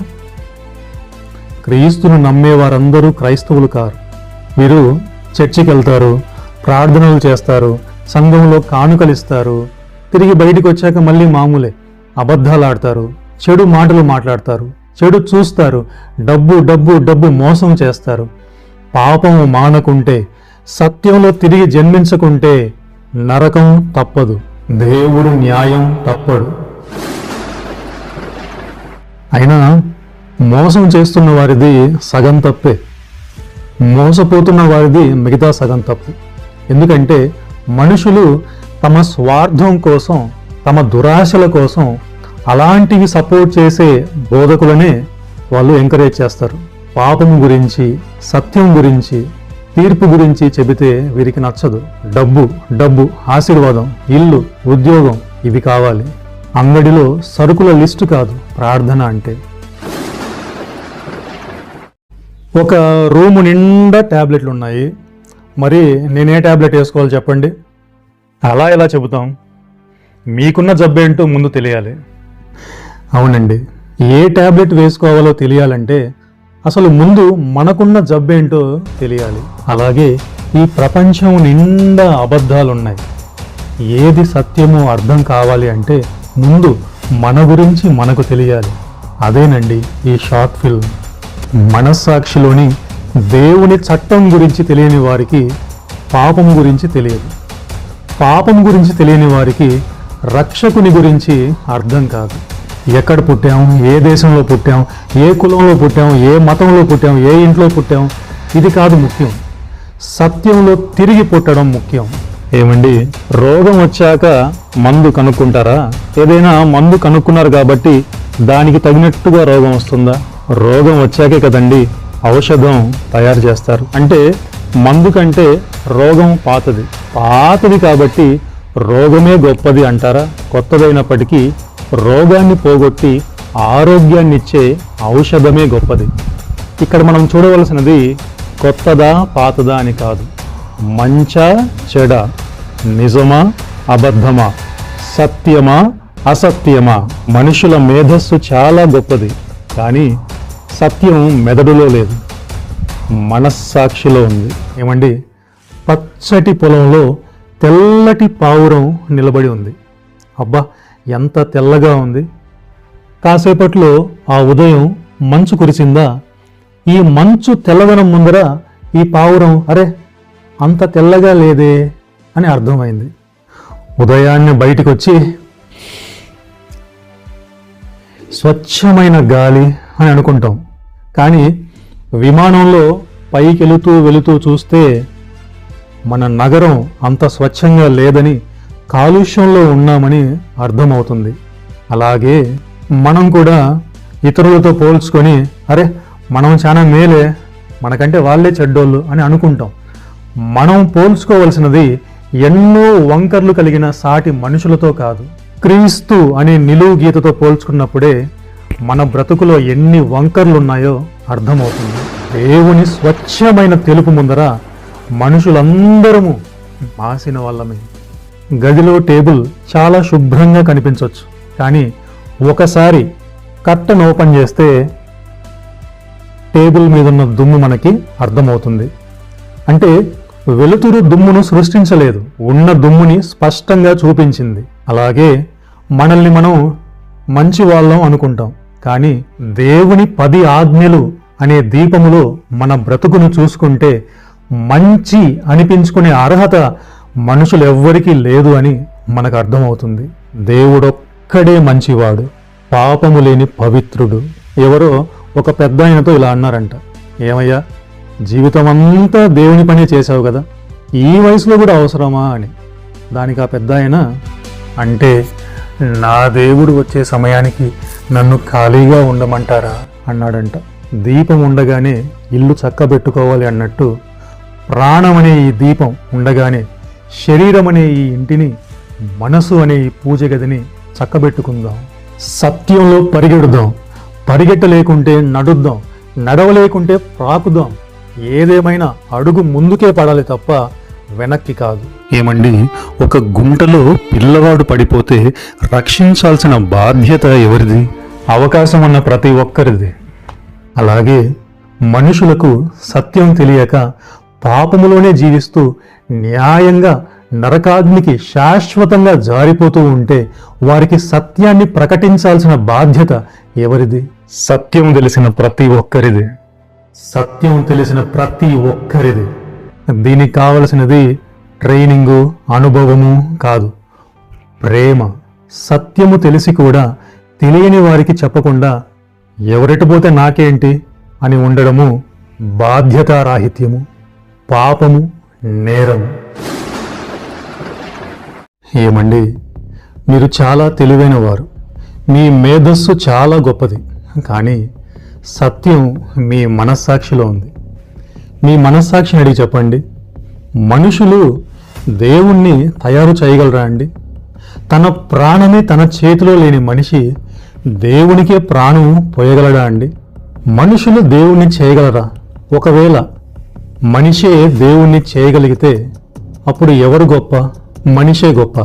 క్రీస్తును నమ్మేవారందరూ క్రైస్తవులు కారు. వీరు చర్చికి వెళ్తారు, ప్రార్థనలు చేస్తారు, సంఘంలో కానుకలిస్తారు, తిరిగి బయటికి వచ్చాక మళ్ళీ మామూలే. అబద్ధాలు ఆడతారు, చెడు మాటలు మాట్లాడతారు, చెడు చూస్తారు, డబ్బు డబ్బు డబ్బు మోసం చేస్తారు. పాపము మానకుంటే, సత్యంలో తిరిగి జన్మించకుంటే నరకం తప్పదు, దేవుడు న్యాయం తప్పడు. అయినా మోసం చేస్తున్న వారిది సగం తప్పే, మోసపోతున్న వారిది మిగతా సగం తప్పు. ఎందుకంటే మనుషులు తమ స్వార్థం కోసం, తమ దురాశల కోసం అలాంటివి సపోర్ట్ చేసే బోధకులనే వాళ్ళు ఎంకరేజ్ చేస్తారు. పాపం గురించి, సత్యం గురించి, తీర్పు గురించి చెబితే వీరికి నచ్చదు. డబ్బు డబ్బు, ఆశీర్వాదం, ఇల్లు, ఉద్యోగం ఇవి కావాలి. అంగడిలో సరుకుల లిస్టు కాదు ప్రార్థన అంటే. ఒక రూము నిండా ట్యాబ్లెట్లు ఉన్నాయి, మరి నేనే ట్యాబ్లెట్ వేసుకోవాలి చెప్పండి? అలా ఎలా చెబుతాం? మీకున్న జబ్బేంటో ముందు తెలియాలి. అవునండి, ఏ ట్యాబ్లెట్ వేసుకోవాలో తెలియాలంటే అసలు ముందు మనకున్న జబ్బేంటో తెలియాలి. అలాగే ఈ ప్రపంచం నిండా అబద్ధాలున్నాయి. ఏది సత్యమో అర్థం కావాలి అంటే ముందు మన గురించి మనకు తెలియాలి. అదేనండి ఈ షార్ట్ ఫిల్మ్. మనస్సాక్షిలోని దేవుని చట్టం గురించి తెలియని వారికి పాపం గురించి తెలియదు. పాపం గురించి తెలియని వారికి రక్షకుని గురించి అర్థం కాదు. ఎక్కడ పుట్టాం, ఏ దేశంలో పుట్టాం, ఏ కులంలో పుట్టాం, ఏ మతంలో పుట్టాం, ఏ ఇంట్లో పుట్టాం, ఇది కాదు ముఖ్యం. సత్యంలో తిరిగి పుట్టడం ముఖ్యం. ఏమండి, రోగం వచ్చాక మందు కనుక్కుంటారా? ఏదైనా మందు కనుక్కున్నారు కాబట్టి దానికి తగినట్టుగా రోగం వస్తుందా? రోగం వచ్చాకే కదండి ఔషధం తయారు చేస్తారు. అంటే మందు కంటే రోగం పాతది కాబట్టి రోగమే గొప్పది అంటారా? కొత్తదైనప్పటికీ రోగాన్ని పోగొట్టి ఆరోగ్యాన్ని ఇచ్చే ఔషధమే గొప్పది. ఇక్కడ మనం చూడవలసినది కొత్తదా పాతదా అని కాదు, మంచా చెడా, నిజమా అబద్ధమా, సత్యమా అసత్యమా. మనుషుల మేధస్సు చాలా గొప్పది, కానీ సత్యం మెదడులో లేదు, మనస్సాక్షిలో ఉంది. ఏమండి, పచ్చటి పొలంలో తెల్లటి పావురం నిలబడి ఉంది. అబ్బా, ఎంత తెల్లగా ఉంది. కాసేపట్లో ఆ ఉదయం మంచు కురిసిందా? ఈ మంచు తెల్లదనం ముందర ఈ పావురం అరే అంత తెల్లగా లేదే అని అర్థమైంది. ఉదయాన్నే బయటికి వచ్చి స్వచ్ఛమైన గాలి అని అనుకుంటాం. కానీ విమానంలో పైకి వెళుతూ చూస్తే మన నగరం అంత స్వచ్ఛంగా లేదని, కాలుష్యంలో ఉన్నామని అర్థమవుతుంది. అలాగే మనం కూడా ఇతరులతో పోల్చుకొని అరే మనం చాలా మేలే, మనకంటే వాళ్ళే చెడ్డోళ్ళు అని అనుకుంటాం. మనం పోల్చుకోవలసినది ఎన్నో వంకర్లు కలిగిన సాటి మనుషులతో కాదు, క్రీస్తు అనే నిలువు గీతతో పోల్చుకున్నప్పుడే మన బ్రతుకులో ఎన్ని వంకర్లున్నాయో అర్థమవుతుంది. దేవుని స్వచ్ఛమైన తెలుపు ముందర మనుషులందరము మాసిన వాళ్ళమే. గదిలో టేబుల్ చాలా శుభ్రంగా కనిపించవచ్చు, కానీ ఒకసారి కర్టన్ ఓపెన్ చేస్తే టేబుల్ మీద ఉన్న దుమ్ము మనకి అర్థమవుతుంది. అంటే వెలుతురు దుమ్మును సృష్టించలేదు, ఉన్న దుమ్ముని స్పష్టంగా చూపించింది. అలాగే మనల్ని మనం మంచి వాళ్ళం అనుకుంటాం, కానీ దేవుని 10 ఆజ్ఞలు అనే దీపములో మన బ్రతుకును చూసుకుంటే మంచి అనిపించుకునే అర్హత మనుషులెవ్వరికీ లేదు అని మనకు అర్థమవుతుంది. దేవుడొక్కడే మంచివాడు, పాపము లేని పవిత్రుడు. ఎవరో ఒక పెద్ద ఆయనతో ఇలా అన్నారంట, ఏమయ్యా జీవితం అంతా దేవుని పని చేశావు కదా, ఈ వయసులో కూడా అవసరమా అని. దానికి ఆ పెద్ద ఆయన, అంటే నా దేవుడు వచ్చే సమయానికి నన్ను ఖాళీగా ఉండమంటారా అన్నాడంట. దీపం ఉండగానే ఇల్లు చక్కబెట్టుకోవాలి అన్నట్టు ప్రాణం అనే ఈ దీపం ఉండగానే శరీరం అనే ఈ ఇంటిని, మనసు అనే ఈ పూజ గదిని చక్కబెట్టుకుందాం. సత్యంలో పరిగెడుదాం, పరిగెట్టలేకుంటే నడుద్దాం, నడవలేకుంటే ప్రాకుదాం. ఏదేమైనా అడుగు ముందుకే పడాలి తప్ప వెనక్కి కాదు. ఏమండి, ఒక గుంటలో పిల్లవాడు పడిపోతే రక్షించాల్సిన బాధ్యత ఎవరిది? అవకాశం ఉన్న ప్రతి ఒక్కరిది. అలాగే మనుషులకు సత్యం తెలియక పాపములోనే జీవిస్తూ న్యాయంగా నరకాగ్నికి శాశ్వతంగా జారిపోతూ ఉంటే వారికి సత్యాన్ని ప్రకటించాల్సిన బాధ్యత ఎవరిది? సత్యం తెలిసిన ప్రతి ఒక్కరిది. సత్యం తెలిసిన ప్రతి ఒక్కరిది. దీనికి కావలసినది ట్రైనింగు, అనుభవము కాదు, ప్రేమ. సత్యము తెలిసి కూడా తెలియని వారికి చెప్పకుండా ఎవరెటు పోతే నాకేంటి అని ఉండడము బాధ్యతారాహిత్యము, పాపము, నేరము. ఏమండి, మీరు చాలా తెలివైన వారు, మీ మేధస్సు చాలా గొప్పది, కానీ సత్యం మీ మనస్సాక్షిలో ఉంది. మీ మనస్సాక్షిని అడిగి చెప్పండి, మనుషులు దేవుణ్ణి తయారు చేయగలరా అండి? తన ప్రాణమే తన చేతిలో లేని మనిషి దేవునికే ప్రాణం పోయగలడా అండి? మనుషులు దేవుణ్ణి చేయగలరా? ఒకవేళ మనిషే దేవుణ్ణి చేయగలిగితే అప్పుడు ఎవరు గొప్ప? మనిషే గొప్ప.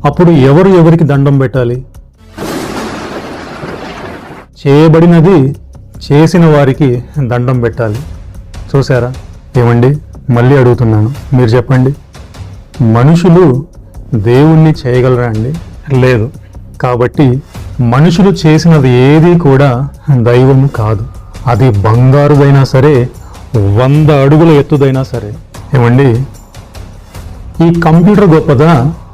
అప్పుడు ఎవరికి దండం పెట్టాలి? చేయబడినది చేసిన వారికి దండం పెట్టాలి. చూసారా? ఏమండి, మళ్ళీ అడుగుతున్నాను, మీరు చెప్పండి, మనుషులు దేవుణ్ణి చేయగలరా అండి? లేదు. కాబట్టి మనుషులు చేసినది ఏది కూడా దైవం కాదు. అది బంగారుదైనా సరే, 100 అడుగుల ఎత్తుదైనా సరే. ఏమండి, ఈ కంప్యూటర్ గొప్పదా?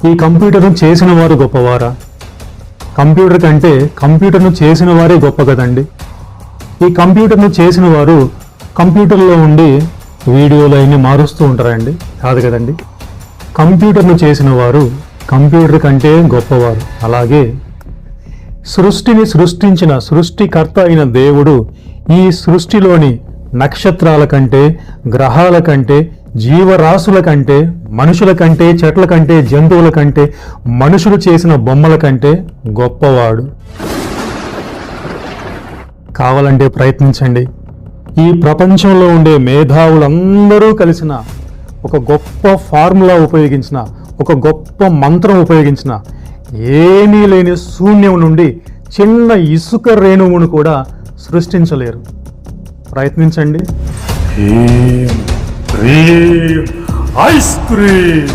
ఈ కంప్యూటర్ను చేసిన వారు గొప్పవారా? కంప్యూటర్ కంటే కంప్యూటర్ను చేసిన వారే గొప్ప కదండి. ఈ కంప్యూటర్ను చేసిన వారు కంప్యూటర్లో ఉండి వీడియోలు అన్నీ మారుస్తూ ఉంటారండి? కాదు కదండి. కంప్యూటర్ను చేసిన వారు కంప్యూటర్ కంటే గొప్పవారు. అలాగే సృష్టిని సృష్టించిన సృష్టికర్త అయిన దేవుడు ఈ సృష్టిలోని నక్షత్రాల కంటే, గ్రహాల కంటే, జీవరాశుల కంటే, మనుషుల కంటే, చెట్ల కంటే, జంతువుల కంటే, మనుషులు చేసిన బొమ్మల కంటే గొప్పవాడు. కావాలంటే ప్రయత్నించండి. ఈ ప్రపంచంలో ఉండే మేధావులందరూ కలిసిన ఒక గొప్ప ఫార్ములా ఉపయోగించిన, ఒక గొప్ప మంత్రం ఉపయోగించిన, ఏమీ లేని శూన్యం నుండి చిన్న ఇసుక రేణువును కూడా సృష్టించలేరు. ప్రయత్నించండి. Ice cream.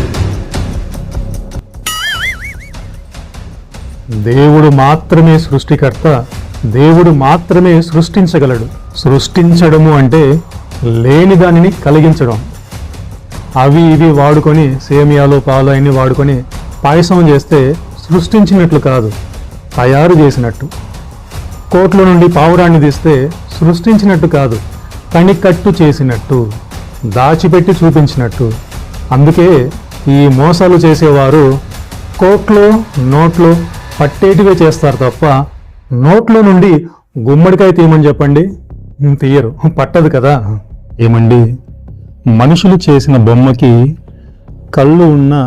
దేవుడు మాత్రమే సృష్టికర్త. దేవుడు మాత్రమే సృష్టించగలడు. సృష్టించడము అంటే లేని దానిని కలిగించడం. అవి ఇవి వాడుకొని, సేమియాలు, పాలు అన్ని వాడుకొని పాయసం చేస్తే సృష్టించినట్లు కాదు, తయారు చేసినట్టు. కోట్ల నుండి పావురాన్ని తీస్తే సృష్టించినట్టు కాదు, కనికట్టు చేసినట్టు, దాచిపెట్టి చూపించినట్టు. అందుకే ఈ మోసాలు చేసేవారు కోట్లు, నోట్లు పట్టేటివే చేస్తారు తప్ప నోట్లో నుండి గుమ్మడికాయ తీయమని చెప్పండి, తీయరు, పట్టదు కదా. ఏమండి, మనుషులు చేసిన బొమ్మకి కళ్ళు ఉన్నా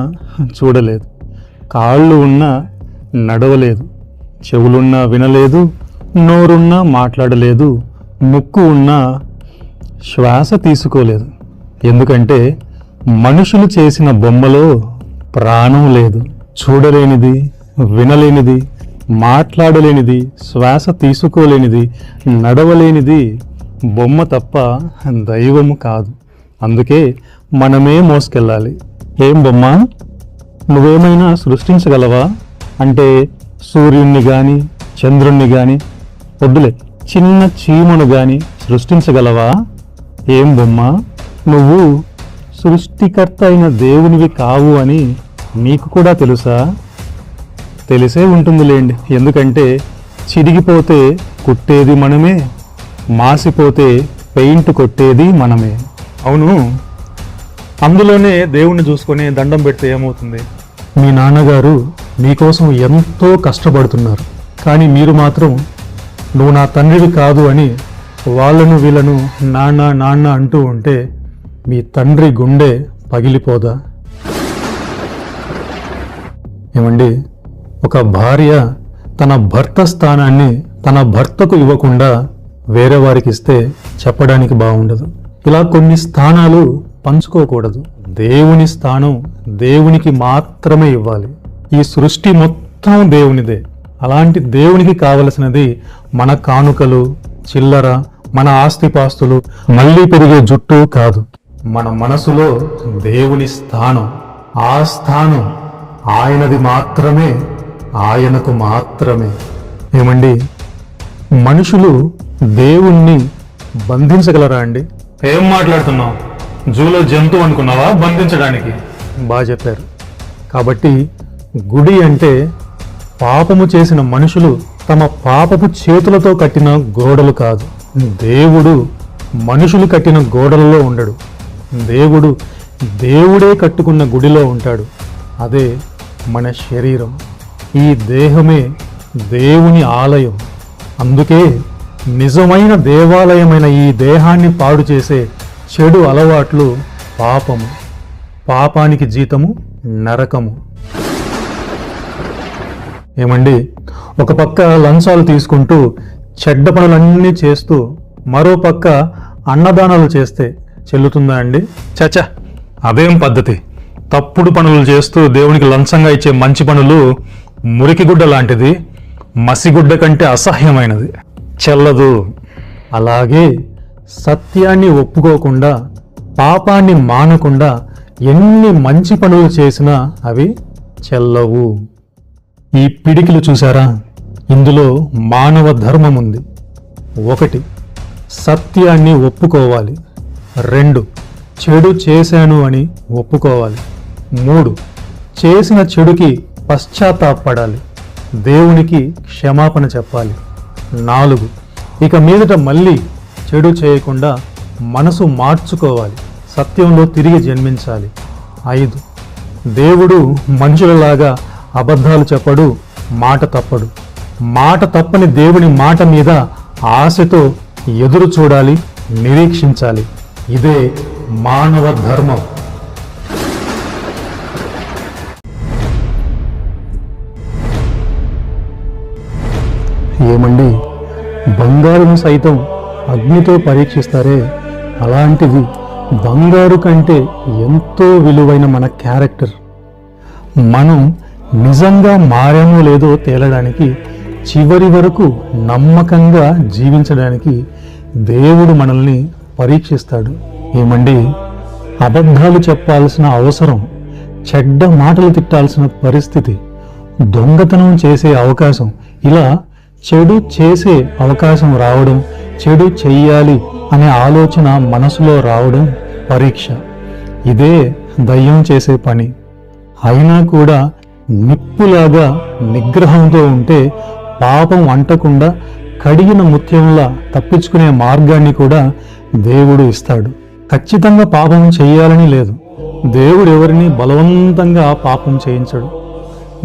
చూడలేదు, కాళ్ళు ఉన్నా నడవలేదు, చెవులున్నా వినలేదు, నోరున్నా మాట్లాడలేదు, ముక్కు ఉన్నా శ్వాస తీసుకోలేదు. ఎందుకంటే మనుషులు చేసిన బొమ్మలో ప్రాణం లేదు. చూడలేనిది, వినలేనిది, మాట్లాడలేనిది, శ్వాస తీసుకోలేనిది, నడవలేనిది బొమ్మ తప్ప దైవము కాదు. అందుకే మనమే మోసుకెళ్ళాలి. ఏం బొమ్మ, నువ్వేమైనా సృష్టించగలవా అంటే సూర్యుణ్ణి కానీ, చంద్రుణ్ణి కానీ, వద్దులే, చిన్న చీమను కానీ సృష్టించగలవా? ఏం బొమ్మ, నువ్వు సృష్టికర్త అయిన దేవునివి కావు అని నీకు కూడా తెలుసా? తెలిసే ఉంటుందిలేండి. ఎందుకంటే చిరిగిపోతే కుట్టేది మనమే, మాసిపోతే పెయింట్ కొట్టేది మనమే. అవును, అందులోనే దేవుణ్ణి చూసుకొని దండం పెడితే ఏమవుతుంది? మీ నాన్నగారు మీకోసం ఎంతో కష్టపడుతున్నారు, కానీ మీరు మాత్రం నువ్వు నా తండ్రివి కాదు అని వాళ్ళను వీళ్ళను నాన్న నాన్న అంటూ ఉంటే మీ తండ్రి గుండె పగిలిపోదా? ఏమండి, ఒక భార్య తన భర్త స్థానాన్ని తన భర్తకు ఇవ్వకుండా వేరే వారికి ఇస్తే చెప్పడానికి బాగుండదు. ఇలా కొన్ని స్థానాలు పంచుకోకూడదు. దేవుని స్థానం దేవునికి మాత్రమే ఇవ్వాలి. ఈ సృష్టి మొత్తం దేవునిదే. అలాంటి దేవునికి కావలసినది మన కానుకలు, చిల్లర, మన ఆస్తిపాస్తులు, మళ్ళీ పెరిగే జుట్టు కాదు. మన మనసులో దేవుని స్థానం. ఆ స్థానం ఆయనది మాత్రమే, ఆయనకు మాత్రమే. ఏమండి, మనుషులు దేవుణ్ణి బంధించగలరా అండి? ఏం మాట్లాడుతున్నావు? జూలో జంతువు అనుకున్నావా బంధించడానికి? బాగా చెప్పారు. కాబట్టి గుడి అంటే పాపము చేసిన మనుషులు తమ పాపపు చేతులతో కట్టిన గోడలు కాదు. దేవుడు మనుషులు కట్టిన గోడలలో ఉండడు. దేవుడు దేవుడే కట్టుకున్న గుడిలో ఉంటాడు. అదే మన శరీరం. ఈ దేహమే దేవుని ఆలయం. అందుకే నిజమైన దేవాలయమైన ఈ దేహాన్ని పాడు చేసే చెడు అలవాట్లు పాపము. పాపానికి జీతము నరకము. ఏమండి, ఒక పక్క లంచాలు తీసుకుంటూ చెడ్డ పనులన్నీ చేస్తూ మరో పక్క అన్నదానాలు చేస్తే చెల్లుతుందా అండి? చచ్చా, అదేం పద్ధతి? తప్పుడు పనులు చేస్తూ దేవునికి లంచంగా ఇచ్చే మంచి పనులు మురికిగుడ్డ లాంటిది, మసిగుడ్డ కంటే అసహ్యమైనది. చెల్లదు. అలాగే సత్యాన్ని ఒప్పుకోకుండా పాపాన్ని మానకుండా ఎన్ని మంచి పనులు చేసినా అవి చెల్లవు. ఈ పిడికిలు చూసారా? ఇందులో మానవ ధర్మం ఉంది. 1, సత్యాన్ని ఒప్పుకోవాలి. 2, చెడు చేశాను అని ఒప్పుకోవాలి. 3, చేసిన చెడుకి పశ్చాత్తాపడాలి, దేవునికి క్షమాపణ చెప్పాలి. 4, ఇక మీదట మళ్ళీ చెడు చేయకుండా మనసు మార్చుకోవాలి, సత్యంలో తిరిగి జన్మించాలి. 5, దేవుడు మనుషులలాగా అబద్ధాలు చెప్పడు, మాట తప్పడు. మాట తప్పని దేవుని మాట మీద ఆశతో ఎదురు చూడాలి, నిరీక్షించాలి. ఇదే మానవ ధర్మం. ఏమండి, బంగారును సైతం అగ్నితో పరీక్షిస్తారే, అలాంటిది బంగారు కంటే ఎంతో విలువైన మన క్యారెక్టర్. మనం నిజంగా మారామో లేదో తేలడానికి, చివరి వరకు నమ్మకంగా జీవించడానికి దేవుడు మనల్ని పరీక్షిస్తాడు. ఏమండి, అబద్ధాలు చెప్పాల్సిన అవసరం, చెడ్డ మాటలు తిట్టాల్సిన పరిస్థితి, దొంగతనం చేసే అవకాశం, ఇలా చెడు చేసే అవకాశం రావడం, చెడు చెయ్యాలి అనే ఆలోచన మనసులో రావడం పరీక్ష. ఇదే దయ్యం చేసే పని. అయినా కూడా నిప్పులాగా నిగ్రహంతో ఉంటే పాపం అంటకుండా కడిగిన ముత్యంలా తప్పించుకునే మార్గాన్ని కూడా దేవుడు ఇస్తాడు. ఖచ్చితంగా పాపం చెయ్యాలని లేదు. దేవుడు ఎవరిని బలవంతంగా పాపం చేయించడు.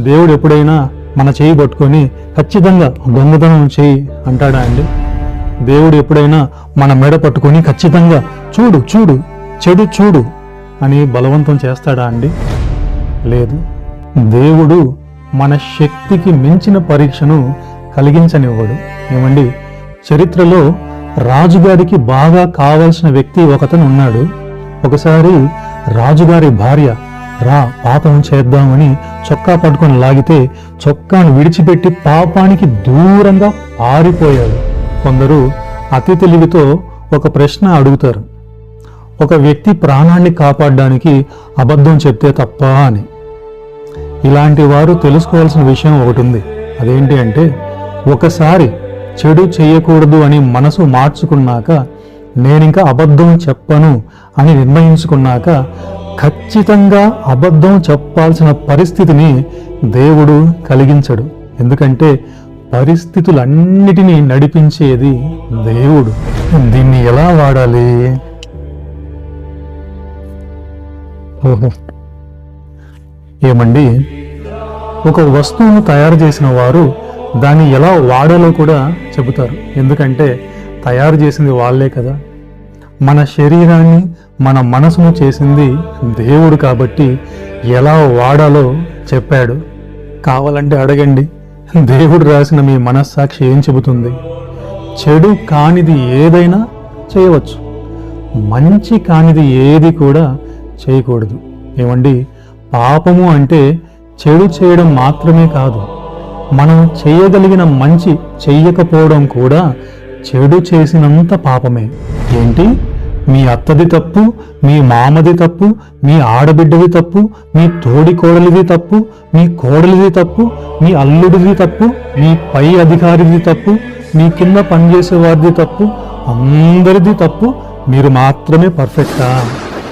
దేవుడు ఎప్పుడైనా మన చేయి పట్టుకొని ఖచ్చితంగా దొంగతనం చేయి అంటాడా అండి? దేవుడు ఎప్పుడైనా మన మెడ పట్టుకొని ఖచ్చితంగా చూడు చూడు చెడు చూడు అని బలవంతం చేస్తాడా అండి? లేదు. దేవుడు మన శక్తికి మించిన పరీక్షను కలిగించనివ్వడు. ఏమండి, చరిత్రలో రాజుగారికి బాగా కావలసిన వ్యక్తి ఒకతను ఉన్నాడు. ఒకసారి రాజుగారి భార్య రా పాపం చేద్దామని చొక్కా పట్టుకొని లాగితే చొక్కాను విడిచిపెట్టి పాపానికి దూరంగా పారిపోయాడు. కొందరు అతి తెలివితో ఒక ప్రశ్న అడుగుతారు, ఒక వ్యక్తి ప్రాణాన్ని కాపాడడానికి అబద్ధం చెప్తే తప్ప అని. ఇలాంటి వారు తెలుసుకోవాల్సిన విషయం ఒకటి ఉంది. అదేంటి అంటే, ఒకసారి చెడు చేయకూడదు అని మనసు మార్చుకున్నాక, నేనింకా అబద్ధం చెప్పను అని నిర్ణయించుకున్నాక ఖచ్చితంగా అబద్ధం చెప్పాల్సిన పరిస్థితిని దేవుడు కలిగించడు. ఎందుకంటే పరిస్థితులన్నిటినీ నడిపించేది దేవుడు. దీన్ని ఎలా వాడాలి? ఏమండి, ఒక వస్తువును తయారు చేసిన వారు దాన్ని ఎలా వాడాలో కూడా చెబుతారు. ఎందుకంటే తయారు చేసింది వాళ్ళే కదా. మన శరీరాన్ని, మన మనసును చేసింది దేవుడు కాబట్టి ఎలా వాడాలో చెప్పాడు. కావాలంటే అడగండి, దేవుడు రాసిన మీ మనస్సాక్షి ఏం చెబుతుంది? చెడు కానిది ఏదైనా చేయవచ్చు, మంచి కానిది ఏది కూడా చేయకూడదు. ఏమండి, పాపము అంటే చెడు చేయడం మాత్రమే కాదు, మనం చేయగలిగిన మంచి చెయ్యకపోవడం కూడా చెడు చేసినంత పాపమే. ఏంటి? మీ అత్తది తప్పు, మీ మామది తప్పు, మీ ఆడబిడ్డది తప్పు, మీ తోడి కోడలిది తప్పు, మీ కోడలిది తప్పు, మీ అల్లుడిది తప్పు, మీ పై అధికారిది తప్పు, మీ కింద పనిచేసే వారిది తప్పు, అందరిది తప్పు, మీరు మాత్రమే పర్ఫెక్టా?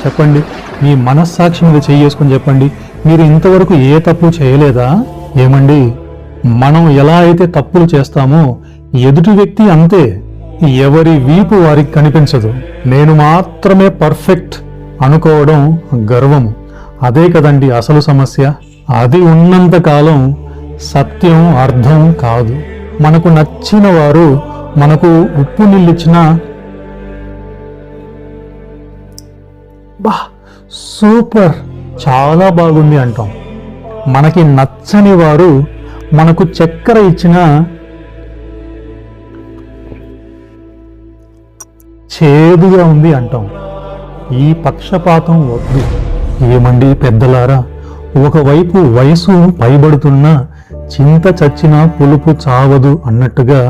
చెప్పండి, మీ మనస్సాక్షి మీద చేసుకొని చెప్పండి, మీరు ఇంతవరకు ఏ తప్పు చేయలేదా? ఏమండి, మనం ఎలా అయితే తప్పులు చేస్తామో ఎదుటి వ్యక్తి అంతే. ఎవరి వీపు వారికి కనిపించదు. నేను మాత్రమే పర్ఫెక్ట్ అనుకోవడం గర్వము. అదే కదండి అసలు సమస్య. అది ఉన్నంత కాలం సత్యం అర్థం కాదు. మనకు నచ్చిన వారు మనకు ఉప్పు నీళ్ళిచ్చినా బా సూపర్, చాలా బాగుంది అంటాం. మనకి నచ్చని వారు మనకు చక్కెర ఇచ్చినా చేదుగా ఉంది అంటాం. ఈ పక్షపాతం వద్దు. ఏమండి పెద్దలారా, ఒకవైపు వయసు పైబడుతున్నా చింత చచ్చినా పులుపు చావదు అన్నట్టుగా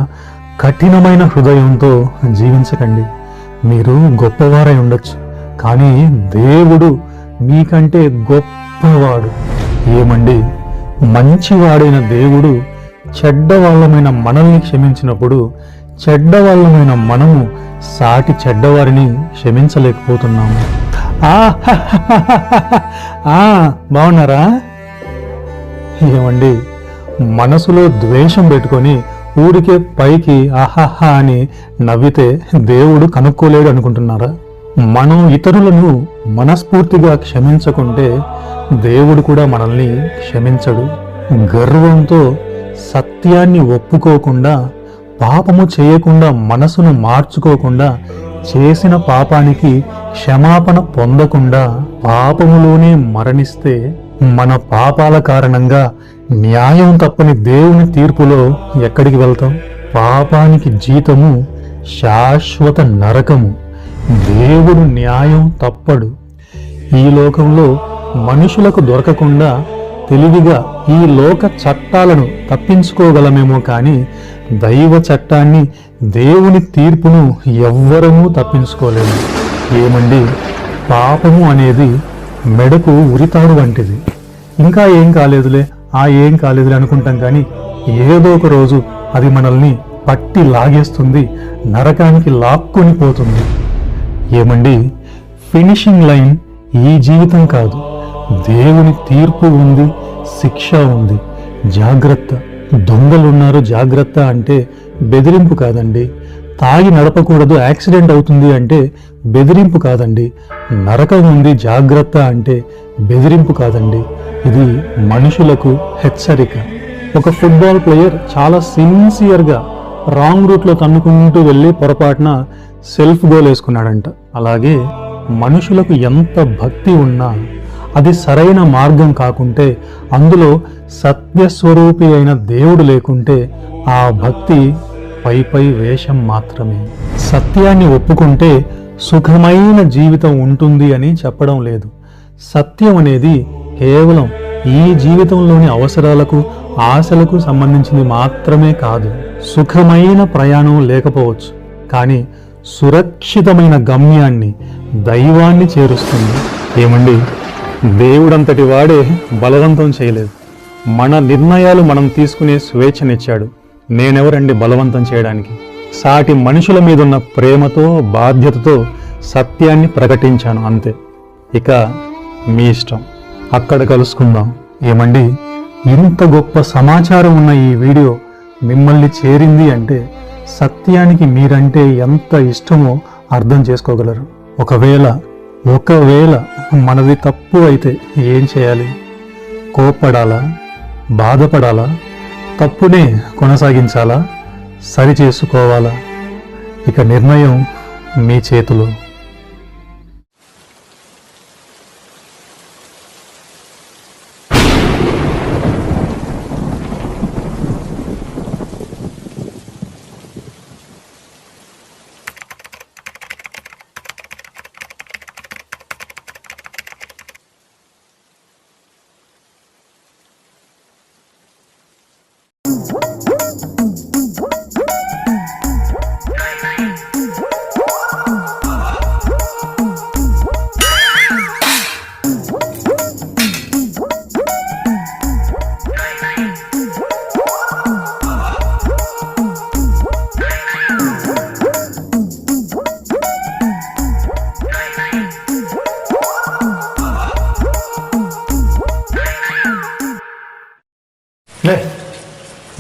కఠినమైన హృదయంతో జీవించకండి. మీరు గొప్పవారై ఉండొచ్చు, కానీ దేవుడు మీకంటే గొప్పవాడు. ఏమండి, మంచివాడైన దేవుడు చెడ్డవాళ్ళమైన మనల్ని క్షమించినప్పుడు చెడ్డవాళ్ళమైన మనము సాటి చెడ్డవారిని క్షమించలేకపోతున్నాము. బాగున్నారా? ఏమండి, మనసులో ద్వేషం పెట్టుకొని ఊరికే పైకి ఆహాహా అని నవ్వితే దేవుడు కనుక్కోలేడు అనుకుంటున్నారా? మనం ఇతరులను మనస్ఫూర్తిగా క్షమించకుంటే దేవుడు కూడా మనల్ని క్షమించడు. గర్వంతో సత్యాన్ని ఒప్పుకోకుండా, పాపము చేయకుండా మనసును మార్చుకోకుండా, చేసిన పాపానికి క్షమాపణ పొందకుండా పాపములోనే మరణిస్తే మన పాపాల కారణంగా న్యాయం తప్పని దేవుని తీర్పులో ఎక్కడికి వెళ్తాం? పాపానికి జీతము శాశ్వత నరకము. దేవుడు న్యాయం తప్పడు. ఈ లోకంలో మనుషులకు దొరకకుండా తెలివిగా ఈ లోక చట్టాలను తప్పించుకోగలమేమో కానీ దైవ చట్టాన్ని, దేవుని తీర్పును ఎవ్వరమూ తప్పించుకోలేము. ఏమండి, పాపము అనేది మెడకు ఉరితాడు వంటిది. ఇంకా ఏం కాలేదులే అనుకుంటాం కానీ ఏదో ఒక రోజు అది మనల్ని పట్టి లాగేస్తుంది, నరకానికి లాక్కొని పోతుంది. ఏమండి, ఫినిషింగ్ లైన్ ఈ జీవితం కాదు, దేవుని తీర్పు ఉంది, శిక్ష ఉంది. జాగ్రత్త, దొంగలున్నారు జాగ్రత్త అంటే బెదిరింపు కాదండి. తాగి నడపకూడదు, యాక్సిడెంట్ అవుతుంది అంటే బెదిరింపు కాదండి. నరకం ఉంది జాగ్రత్త అంటే బెదిరింపు కాదండి. ఇది మనుషులకు హెచ్చరిక. ఒక ఫుట్బాల్ ప్లేయర్ చాలా సిన్సియర్గా రాంగ్ రూట్లో తన్నుకుంటూ వెళ్ళి పొరపాటున సెల్ఫ్ గోల్ వేసుకున్నాడంట. అలాగే మనుషులకు ఎంత భక్తి ఉన్నా అది సరైన మార్గం కాకుంటే, అందులో సత్యస్వరూపి అయిన దేవుడు లేకుంటే ఆ భక్తి పై వేషం మాత్రమే. సత్యాన్ని ఒప్పుకుంటే సుఖమైన జీవితం ఉంటుంది అని చెప్పడం లేదు. సత్యం అనేది కేవలం ఈ జీవితంలోని అవసరాలకు, ఆశలకు సంబంధించింది మాత్రమే కాదు. సుఖమైన ప్రయాణం లేకపోవచ్చు, కానీ సురక్షితమైన గమ్యాన్ని, దైవాన్ని చేరుస్తుంది. ఏమండి, దేవుడంతటి వాడే బలవంతం చేయలేదు. మన నిర్ణయాలు మనం తీసుకునే స్వేచ్ఛనిచ్చాడు. నేనెవరండి బలవంతం చేయడానికి? సాటి మనుషుల మీదున్న ప్రేమతో, బాధ్యతతో సత్యాన్ని ప్రకటించాను అంతే. ఇక మీ ఇష్టం. అక్కడ కలుసుకుందాం. ఏమండి, ఇంత గొప్ప సమాచారం ఉన్న ఈ వీడియో మిమ్మల్ని చేరింది అంటే సత్యానికి మీరంటే ఎంత ఇష్టమో అర్థం చేసుకోగలరు. ఒకవేళ మనది తప్పు అయితే ఏం చేయాలి? కోప్పడాలా? బాధపడాలా? తప్పునే కొనసాగించాలా? సరి చేసుకోవాలా? ఇక నిర్ణయం మీ చేతిలో.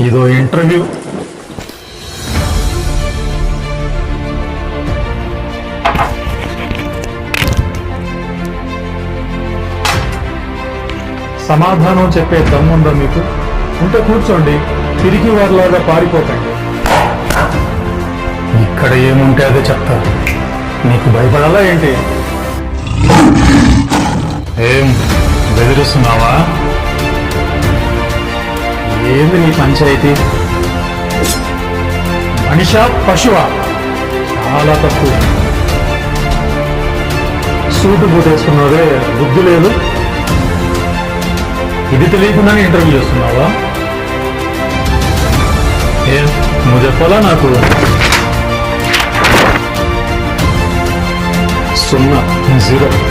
ఇదో ఇంటర్వ్యూ. సమాధానం చెప్పే దమ్ముందా మీకు? ఉంటే కూర్చోండి, తిరిగి వారిలాగా పారిపోకండి. ఇక్కడ ఏముంటే అదే చెప్తా. నీకు భయపడాలా ఏంటి? ఏం బెదిరిస్తున్నావా? ఏంది నీ పంచాయతీ? మనిషా పశువా? చాలా తప్పు. సూటు బూటేసుకున్నావే, బుద్ధి లేదు. ఇది తెలియకుండానే ఇంటర్వ్యూ చేస్తున్నావా? ఏం నువ్వు చెప్పాలా నాకు? 0, 0.